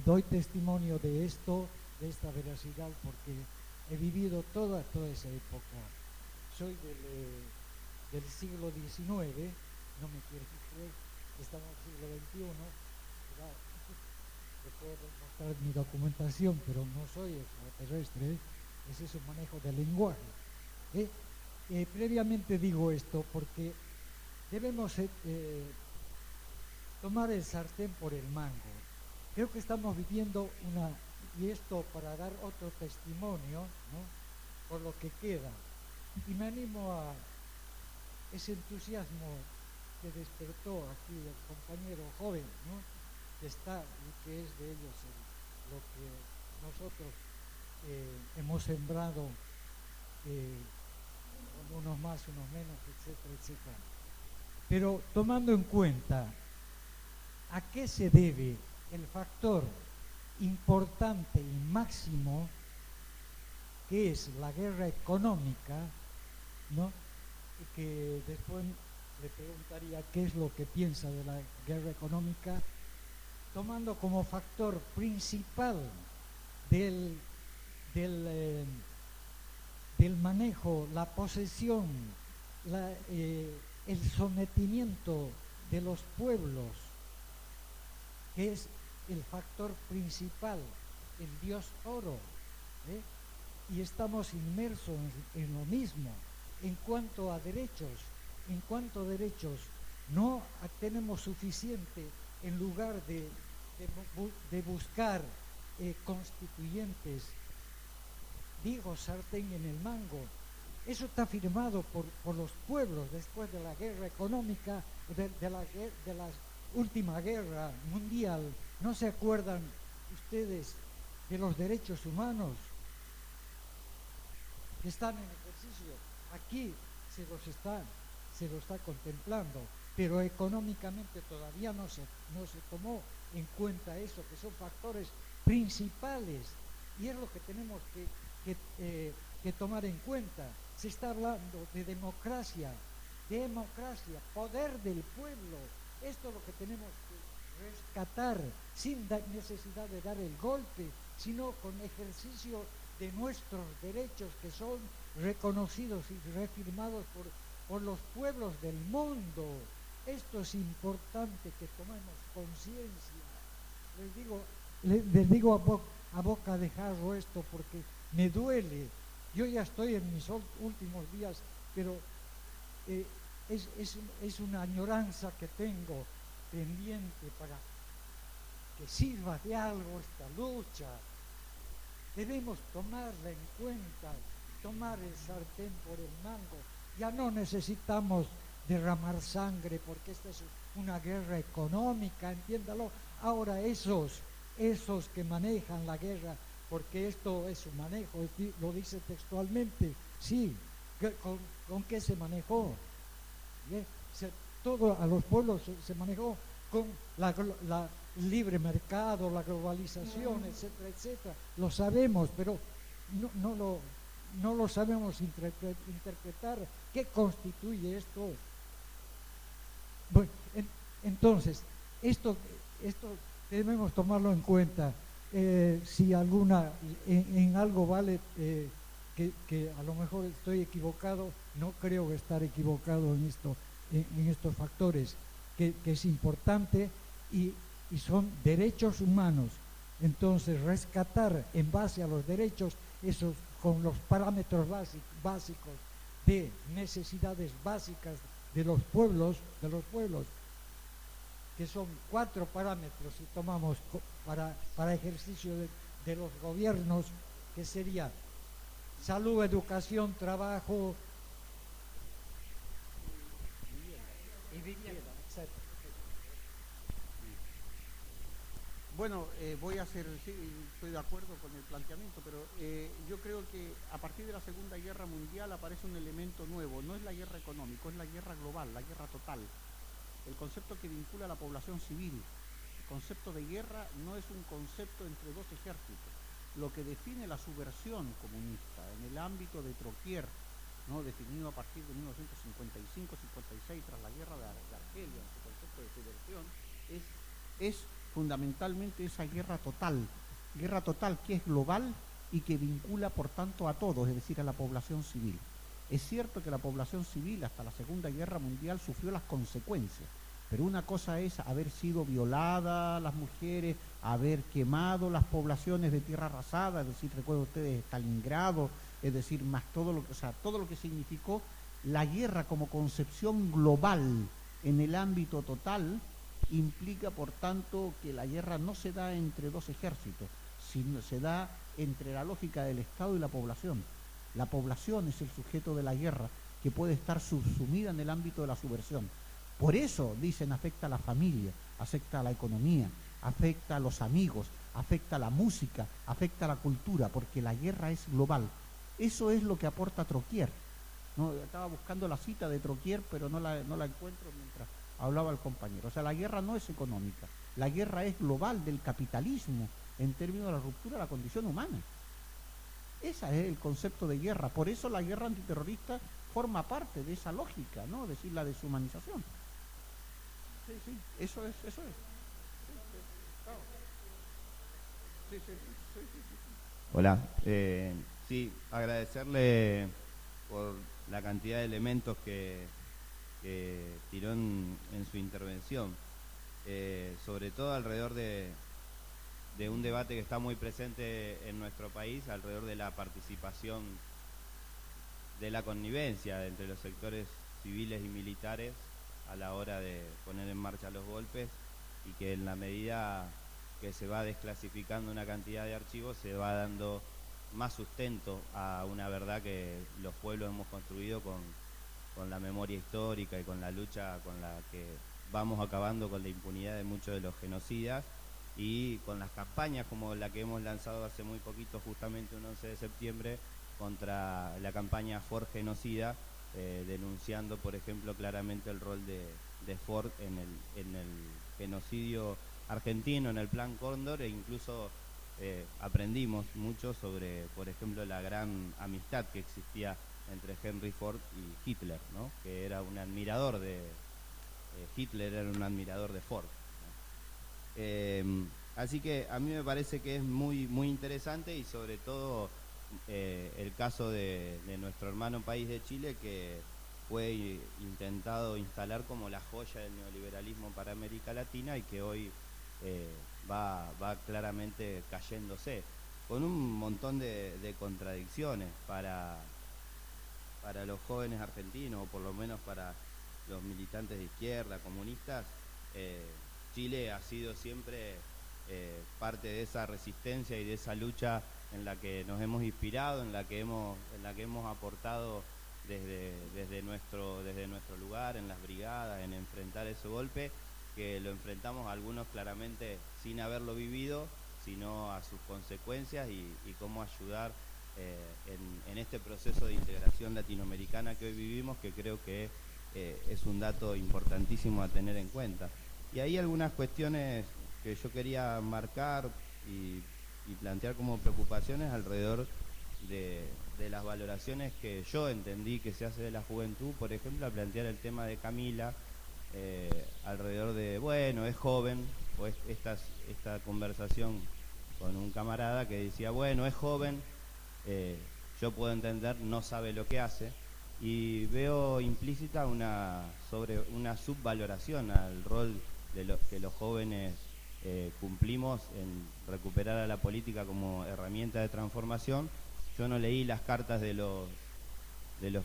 Doy testimonio de esto, de esta veracidad, porque he vivido toda esa época. Soy del siglo XIX, no me quiero creer, estamos en el siglo XXI. Le puedo mostrar mi documentación, pero no soy extraterrestre, ese es un manejo del lenguaje. Previamente digo esto porque debemos tomar el sartén por el mango. Creo que estamos viviendo y esto para dar otro testimonio, ¿no?, por lo que queda. Y me animo a ese entusiasmo que despertó aquí el compañero joven, ¿no?, que está y que es de ellos lo que nosotros hemos sembrado, unos más, unos menos, etcétera, etcétera. Pero tomando en cuenta a qué se debe el factor importante y máximo que es la guerra económica, ¿no?, que después le preguntaría qué es lo que piensa de la guerra económica, tomando como factor principal del manejo, la posesión, el sometimiento de los pueblos, que es el factor principal, el dios oro, y estamos inmersos en lo mismo. En cuanto a derechos no tenemos suficiente, en lugar de buscar constituyentes, digo sartén en el mango. Eso está firmado por los pueblos después de la guerra económica, de las última guerra mundial, ¿no se acuerdan ustedes de los derechos humanos que están en ejercicio? Aquí se lo está contemplando, pero económicamente todavía no se tomó en cuenta eso, que son factores principales, y es lo que tenemos que tomar en cuenta. Se está hablando de democracia, poder del pueblo. Esto es lo que tenemos que rescatar, sin necesidad de dar el golpe, sino con ejercicio de nuestros derechos, que son reconocidos y reafirmados por los pueblos del mundo. Esto es importante que tomemos conciencia. Les digo a boca de jarro esto porque me duele. Yo ya estoy en mis últimos días, pero es una añoranza que tengo pendiente para que sirva de algo esta lucha. Debemos tomarla en cuenta, tomar el sartén por el mango. Ya no necesitamos derramar sangre porque esta es una guerra económica, entiéndalo. Ahora esos que manejan la guerra, porque esto es su manejo, lo dice textualmente, sí, ¿con qué se manejó? Todo a los pueblos se manejó con la libre mercado, la globalización, etcétera, etcétera. Lo sabemos, pero no lo sabemos interpretar. ¿Qué constituye esto? Bueno, entonces, esto debemos tomarlo en cuenta. Si en algo vale que a lo mejor estoy equivocado, no creo estar equivocado en estos factores, que es importante y son derechos humanos. Entonces, rescatar en base a los derechos, esos con los parámetros básicos de necesidades básicas de los pueblos, que son 4 parámetros si tomamos para ejercicio de los gobiernos, que sería salud, educación, trabajo y vivienda, etc. Bueno, sí, estoy de acuerdo con el planteamiento, pero yo creo que a partir de la Segunda Guerra Mundial aparece un elemento nuevo. No es la guerra económica, es la guerra global, la guerra total. El concepto que vincula a la población civil. El concepto de guerra no es un concepto entre dos ejércitos. Lo que define la subversión comunista en el ámbito de Troquier, ¿no?, definido a partir de 1955-56 tras la guerra de Argelia, en su concepto de subversión, es fundamentalmente esa guerra total que es global y que vincula por tanto a todos, es decir, a la población civil. Es cierto que la población civil hasta la Segunda Guerra Mundial sufrió las consecuencias, pero una cosa es haber sido violada las mujeres, haber quemado las poblaciones de tierra arrasada, es decir, recuerden ustedes Stalingrado, es decir, más todo lo que significó la guerra como concepción global en el ámbito total, implica por tanto que la guerra no se da entre dos ejércitos, sino se da entre la lógica del Estado y la población. La población es el sujeto de la guerra que puede estar subsumida en el ámbito de la subversión. Por eso, dicen, afecta a la familia, afecta a la economía, afecta a los amigos, afecta a la música, afecta a la cultura, porque la guerra es global. Eso es lo que aporta Troquier. No, estaba buscando la cita de Troquier, pero no la encuentro mientras hablaba el compañero. O sea, la guerra no es económica, la guerra es global del capitalismo en términos de la ruptura de la condición humana. Ese es el concepto de guerra. Por eso la guerra antiterrorista forma parte de esa lógica, ¿no? Es decir, la deshumanización. Sí, eso es. Sí, claro. Sí. Hola, sí, agradecerle por la cantidad de elementos que tiró en su intervención, sobre todo alrededor de un debate que está muy presente en nuestro país, alrededor de la participación, de la connivencia entre los sectores civiles y militares a la hora de poner en marcha los golpes, y que en la medida que se va desclasificando una cantidad de archivos se va dando más sustento a una verdad que los pueblos hemos construido con la memoria histórica y con la lucha con la que vamos acabando con la impunidad de muchos de los genocidas, y con las campañas como la que hemos lanzado hace muy poquito, justamente un 11 de septiembre, contra la campaña Ford Genocida, denunciando, por ejemplo, claramente el rol de Ford en el genocidio argentino, en el Plan Cóndor, e incluso aprendimos mucho sobre, por ejemplo, la gran amistad que existía entre Henry Ford y Hitler, ¿no? Que era un admirador de Hitler, era un admirador de Ford, ¿no? Así que a mí me parece que es muy interesante, y sobre todo el caso de nuestro hermano país de Chile, que fue intentado instalar como la joya del neoliberalismo para América Latina, y que hoy va claramente cayéndose, con un montón de contradicciones para los jóvenes argentinos, o por lo menos para los militantes de izquierda, comunistas. Chile ha sido siempre parte de esa resistencia y de esa lucha en la que nos hemos inspirado, en la que hemos aportado desde nuestro lugar, en las brigadas, en enfrentar ese golpe, que lo enfrentamos algunos claramente sin haberlo vivido, sino a sus consecuencias, y cómo ayudar en este proceso de integración latinoamericana que hoy vivimos, que creo que es un dato importantísimo a tener en cuenta. Y hay algunas cuestiones que yo quería marcar y plantear como preocupaciones alrededor de las valoraciones que yo entendí que se hace de la juventud. Por ejemplo, a plantear el tema de Camila, alrededor de, bueno, es joven, o esta conversación con un camarada que decía, bueno, es joven, yo puedo entender, no sabe lo que hace, y veo implícita una subvaloración al rol que los jóvenes cumplimos en recuperar a la política como herramienta de transformación. Yo no leí las cartas de los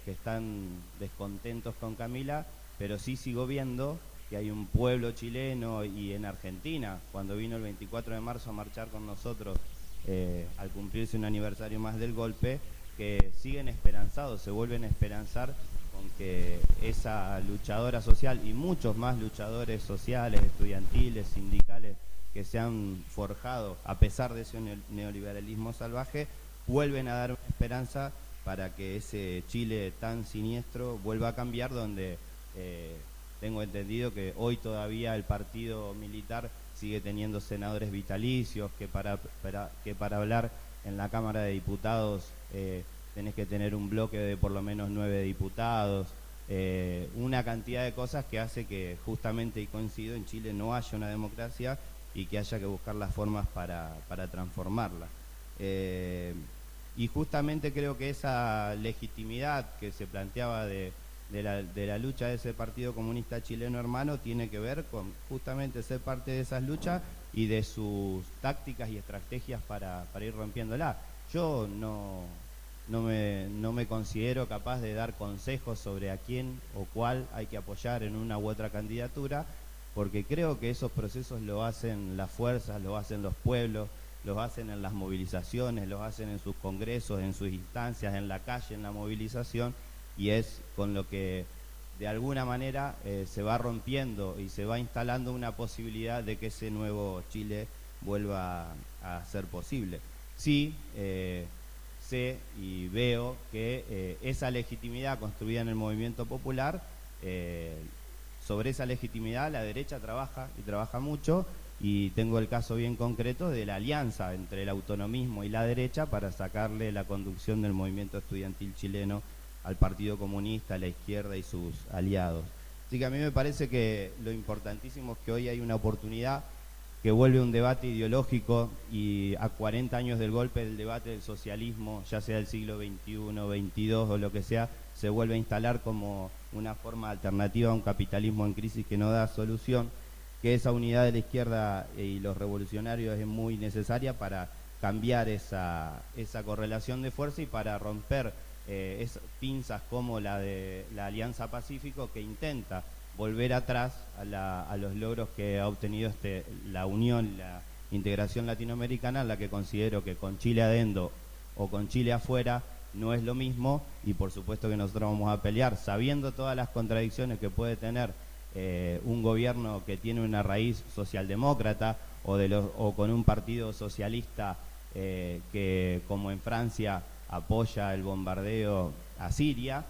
que están descontentos con Camila, pero sí sigo viendo que hay un pueblo chileno, y en Argentina, cuando vino el 24 de marzo a marchar con nosotros al cumplirse un aniversario más del golpe, que siguen esperanzados, se vuelven a esperanzar con que esa luchadora social y muchos más luchadores sociales, estudiantiles, sindicales, que se han forjado a pesar de ese neoliberalismo salvaje, vuelven a dar una esperanza para que ese Chile tan siniestro vuelva a cambiar, donde tengo entendido que hoy todavía el partido militar sigue teniendo senadores vitalicios, que para hablar en la Cámara de Diputados tenés que tener un bloque de por lo menos 9 diputados, una cantidad de cosas que hace que justamente, y coincido, en Chile no haya una democracia y que haya que buscar las formas para transformarla. Y justamente creo que esa legitimidad que se planteaba de la lucha de ese Partido Comunista Chileno hermano tiene que ver con justamente ser parte de esas luchas y de sus tácticas y estrategias para ir rompiéndola. Yo no me considero capaz de dar consejos sobre a quién o cuál hay que apoyar en una u otra candidatura, porque creo que esos procesos lo hacen las fuerzas, lo hacen los pueblos, los hacen en las movilizaciones, los hacen en sus congresos, en sus instancias, en la calle, en la movilización, y es con lo que de alguna manera se va rompiendo y se va instalando una posibilidad de que ese nuevo Chile vuelva a ser posible. Sí, sé y veo que esa legitimidad construida en el movimiento popular, sobre esa legitimidad la derecha trabaja, y trabaja mucho, y tengo el caso bien concreto de la alianza entre el autonomismo y la derecha para sacarle la conducción del movimiento estudiantil chileno al Partido Comunista, a la izquierda y sus aliados. Así que a mí me parece que lo importantísimo es que hoy hay una oportunidad que vuelve un debate ideológico, y a 40 años del golpe del debate del socialismo, ya sea del siglo XXI, XXII o lo que sea, se vuelve a instalar como una forma alternativa a un capitalismo en crisis que no da solución, que esa unidad de la izquierda y los revolucionarios es muy necesaria para cambiar esa correlación de fuerza y para romper esas pinzas como la de la Alianza Pacífico, que intenta volver atrás a los logros que ha obtenido la unión, la integración latinoamericana, la que considero que con Chile adentro o con Chile afuera no es lo mismo, y por supuesto que nosotros vamos a pelear sabiendo todas las contradicciones que puede tener un gobierno que tiene una raíz socialdemócrata o con un partido socialista que, como en Francia, apoya el bombardeo a Siria,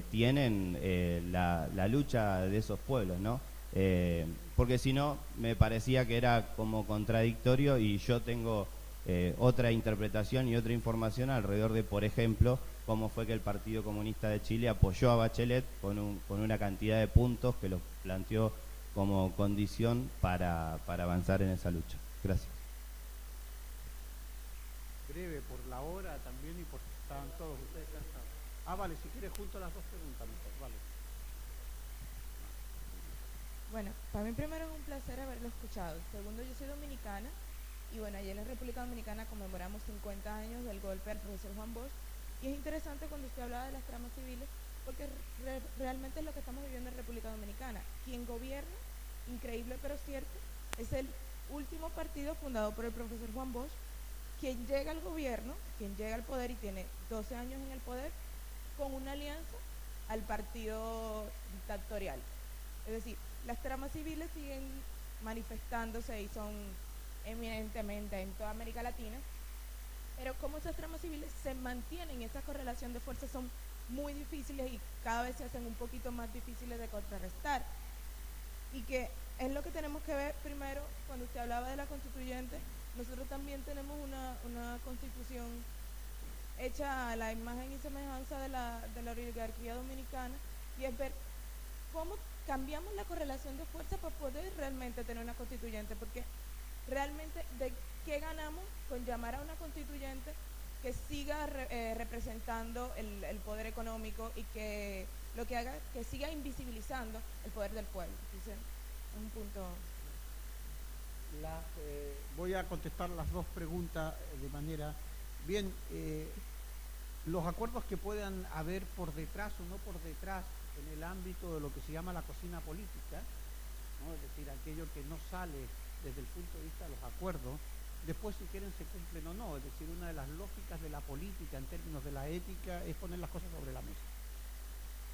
tienen la lucha de esos pueblos, ¿no? Porque si no, me parecía que era como contradictorio, y yo tengo otra interpretación y otra información alrededor de, por ejemplo, cómo fue que el Partido Comunista de Chile apoyó a Bachelet con una cantidad de puntos que lo planteó como condición para avanzar en esa lucha. Gracias. Breve por la hora también y porque estaban todos ustedes cansados. Vale, si quieres junto a las dos preguntas mejor, vale. Bueno, para mí primero es un placer haberlo escuchado. Segundo, yo soy dominicana y bueno, ayer en la República Dominicana conmemoramos 50 años del golpe al profesor Juan Bosch, y es interesante cuando usted hablaba de las tramas civiles porque realmente es lo que estamos viviendo en República Dominicana. Quien gobierna, increíble pero cierto, es el último partido fundado por el profesor Juan Bosch, quien llega al gobierno, quien llega al poder y tiene 12 años en el poder, con una alianza al partido dictatorial. Es decir, las tramas civiles siguen manifestándose y son eminentemente en toda América Latina, pero como esas tramas civiles se mantienen, esa correlación de fuerzas son muy difíciles y cada vez se hacen un poquito más difíciles de contrarrestar, y que es lo que tenemos que ver primero. Cuando usted hablaba de la constituyente, nosotros también tenemos una constitución hecha a la imagen y semejanza de la oligarquía dominicana, y es ver cómo cambiamos la correlación de fuerza para poder realmente tener una constituyente, porque realmente ¿de qué ganamos con llamar a una constituyente que siga representando el poder económico y que lo que haga que siga invisibilizando el poder del pueblo? Entonces, un punto. Voy a contestar las dos preguntas de manera bien. Los acuerdos que puedan haber por detrás o no por detrás en el ámbito de lo que se llama la cocina política, ¿no? Es decir, aquello que no sale desde el punto de vista de los acuerdos, después si quieren se cumplen o no. Es decir, una de las lógicas de la política en términos de la ética es poner las cosas sobre la mesa.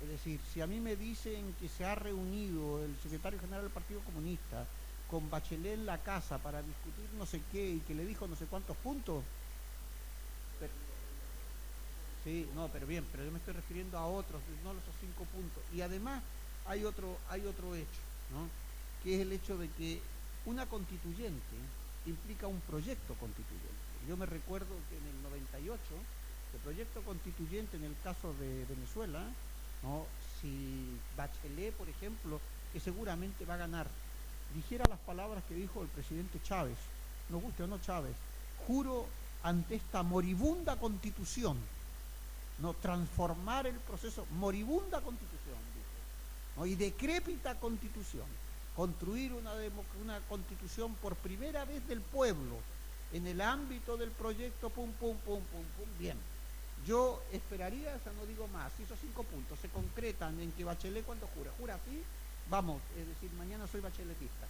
Es decir, si a mí me dicen que se ha reunido el secretario general del Partido Comunista con Bachelet en la casa para discutir no sé qué y que le dijo no sé cuántos puntos, sí, no, pero bien, pero yo me estoy refiriendo a otros, no los 5 puntos. Y además hay otro hecho, ¿no? Que es el hecho de que una constituyente implica un proyecto constituyente. Yo me recuerdo que en el 98, el proyecto constituyente en el caso de Venezuela, ¿no? Si Bachelet, por ejemplo, que seguramente va a ganar, dijera las palabras que dijo el presidente Chávez, nos guste o no Chávez, juro ante esta moribunda constitución, no transformar el proceso, moribunda constitución, dijo, ¿no? Y decrépita constitución, construir una constitución por primera vez del pueblo en el ámbito del proyecto pum, pum, pum, pum, pum, bien. Yo esperaría, o sea, no digo más, si esos 5 puntos se concretan en que Bachelet cuando jura así, vamos, es decir, mañana soy bacheletista,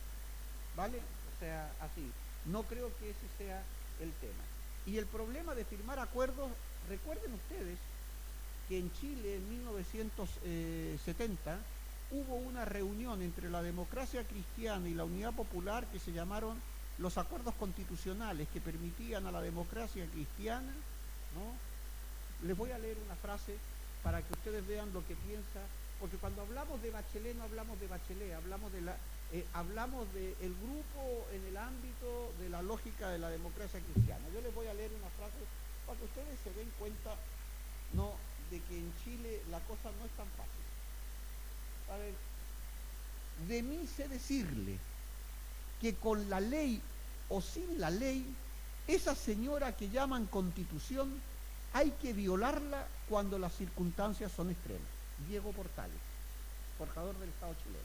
¿vale? O sea, así. No creo que ese sea el tema. Y el problema de firmar acuerdos, recuerden ustedes que en Chile en 1970 hubo una reunión entre la democracia cristiana y la unidad popular que se llamaron los acuerdos constitucionales, que permitían a la democracia cristiana, ¿no? Les voy a leer una frase para que ustedes vean lo que piensa, porque cuando hablamos de Bachelet no hablamos de Bachelet, hablamos de el grupo en el ámbito de la lógica de la democracia cristiana. Yo les voy a leer una frase para que ustedes se den cuenta, ¿no?, de que en Chile la cosa no es tan fácil. A ver, de mí sé decirle que con la ley o sin la ley, esa señora que llaman Constitución hay que violarla cuando las circunstancias son extremas. Diego Portales, forjador del Estado chileno.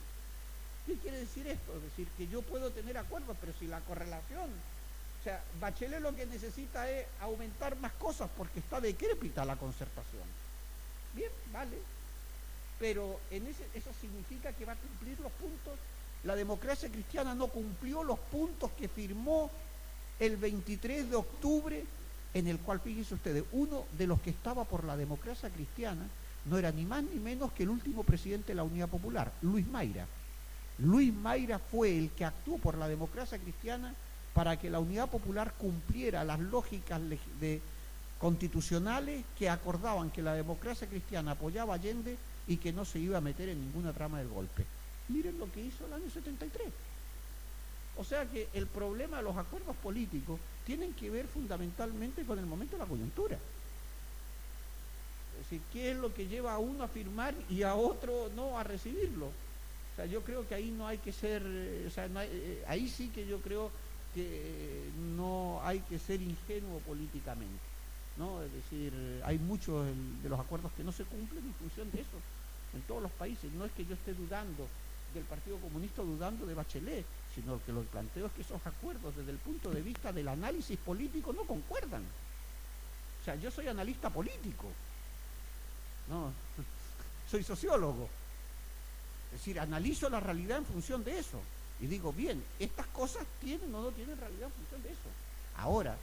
¿Qué quiere decir esto? Es decir, que yo puedo tener acuerdos, pero si la correlación, o sea, Bachelet lo que necesita es aumentar más cosas porque está decrépita la concertación. Bien, vale, pero eso significa que va a cumplir los puntos. La democracia cristiana no cumplió los puntos que firmó el 23 de octubre, en el cual, fíjense ustedes, uno de los que estaba por la democracia cristiana no era ni más ni menos que el último presidente de la Unidad Popular, Luis Mayra. Luis Mayra fue el que actuó por la democracia cristiana para que la Unidad Popular cumpliera las lógicas constitucionales que acordaban que la democracia cristiana apoyaba a Allende y que no se iba a meter en ninguna trama del golpe. Miren lo que hizo el año 73. O sea que el problema de los acuerdos políticos tienen que ver fundamentalmente con el momento de la coyuntura. Es decir, ¿qué es lo que lleva a uno a firmar y a otro no a recibirlo? O sea, yo creo que ahí no hay que ser, o sea, no hay, ahí sí que yo creo que no hay que ser ingenuo políticamente, ¿no? Es decir, hay muchos de los acuerdos que no se cumplen en función de eso, en todos los países. No es que yo esté dudando del Partido Comunista o dudando de Bachelet, sino que lo que planteo es que esos acuerdos desde el punto de vista del análisis político no concuerdan. O sea, yo soy analista político, no, soy sociólogo. Es decir, analizo la realidad en función de eso. Y digo, bien, estas cosas tienen o no tienen realidad en función de eso. Ahora,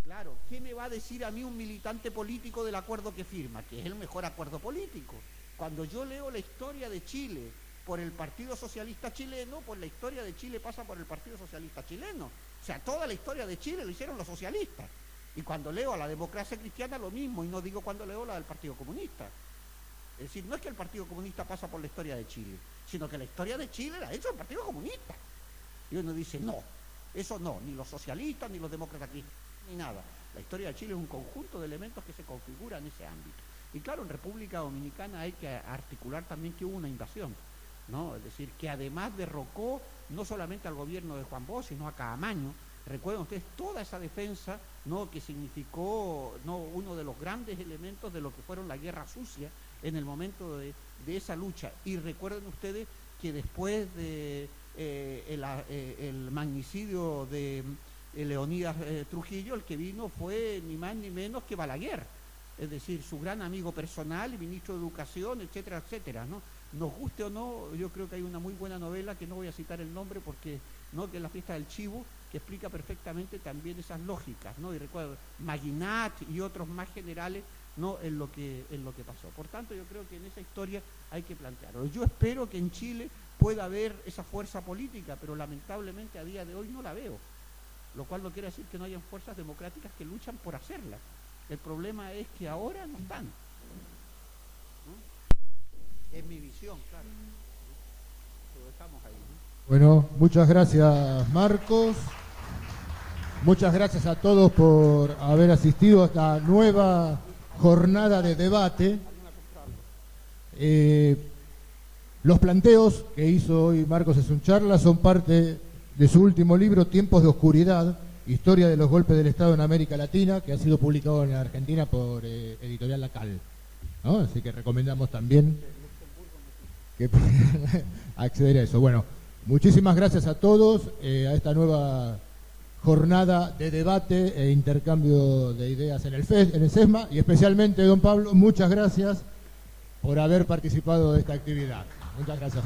claro, ¿qué me va a decir a mí un militante político del acuerdo que firma? Que es el mejor acuerdo político. Cuando yo leo la historia de Chile por el Partido Socialista Chileno, pues la historia de Chile pasa por el Partido Socialista Chileno. O sea, toda la historia de Chile lo hicieron los socialistas. Y cuando leo a la democracia cristiana, lo mismo. Y no digo cuando leo la del Partido Comunista. Es decir, no es que el Partido Comunista pasa por la historia de Chile, sino que la historia de Chile la ha hecho el Partido Comunista. Y uno dice, no, eso no, ni los socialistas, ni los demócratas cristianos, ni nada. La historia de Chile es un conjunto de elementos que se configuran en ese ámbito. Y claro, en República Dominicana hay que articular también que hubo una invasión, ¿no? Es decir, que además derrocó no solamente al gobierno de Juan Bosch, sino a Caamaño. Recuerden ustedes toda esa defensa, ¿no?, que significó, ¿no?, uno de los grandes elementos de lo que fueron la guerra sucia en el momento de esa lucha. Y recuerden ustedes que después de el magnicidio de Leonidas Trujillo, el que vino fue ni más ni menos que Balaguer, es decir, su gran amigo personal y ministro de Educación, etcétera, etcétera, ¿no? Nos guste o no, yo creo que hay una muy buena novela, que no voy a citar el nombre porque, ¿no?, que es La fiesta del chivo, que explica perfectamente también esas lógicas, ¿no? Y recuerdo, Maginat y otros más generales, ¿no?, en lo que pasó. Por tanto, yo creo que en esa historia hay que plantearlo. Yo espero que en Chile pueda haber esa fuerza política, pero lamentablemente a día de hoy no la veo, lo cual no quiere decir que no hayan fuerzas democráticas que luchan por hacerla. El problema es que ahora no están, ¿no? Es mi visión, claro. Lo dejamos ahí, ¿no? Bueno, muchas gracias, Marcos. Muchas gracias a todos por haber asistido a esta nueva jornada de debate. Los planteos que hizo hoy Marcos en su charla son parte de su último libro, Tiempos de Oscuridad, Historia de los Golpes del Estado en América Latina, que ha sido publicado en Argentina por Editorial La Cal, ¿no? Así que recomendamos también que puedan acceder a eso. Bueno, muchísimas gracias a todos a esta nueva jornada de debate e intercambio de ideas en el SESMA, y especialmente, don Pablo, muchas gracias por haber participado de esta actividad. Muchas gracias.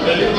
Özellikle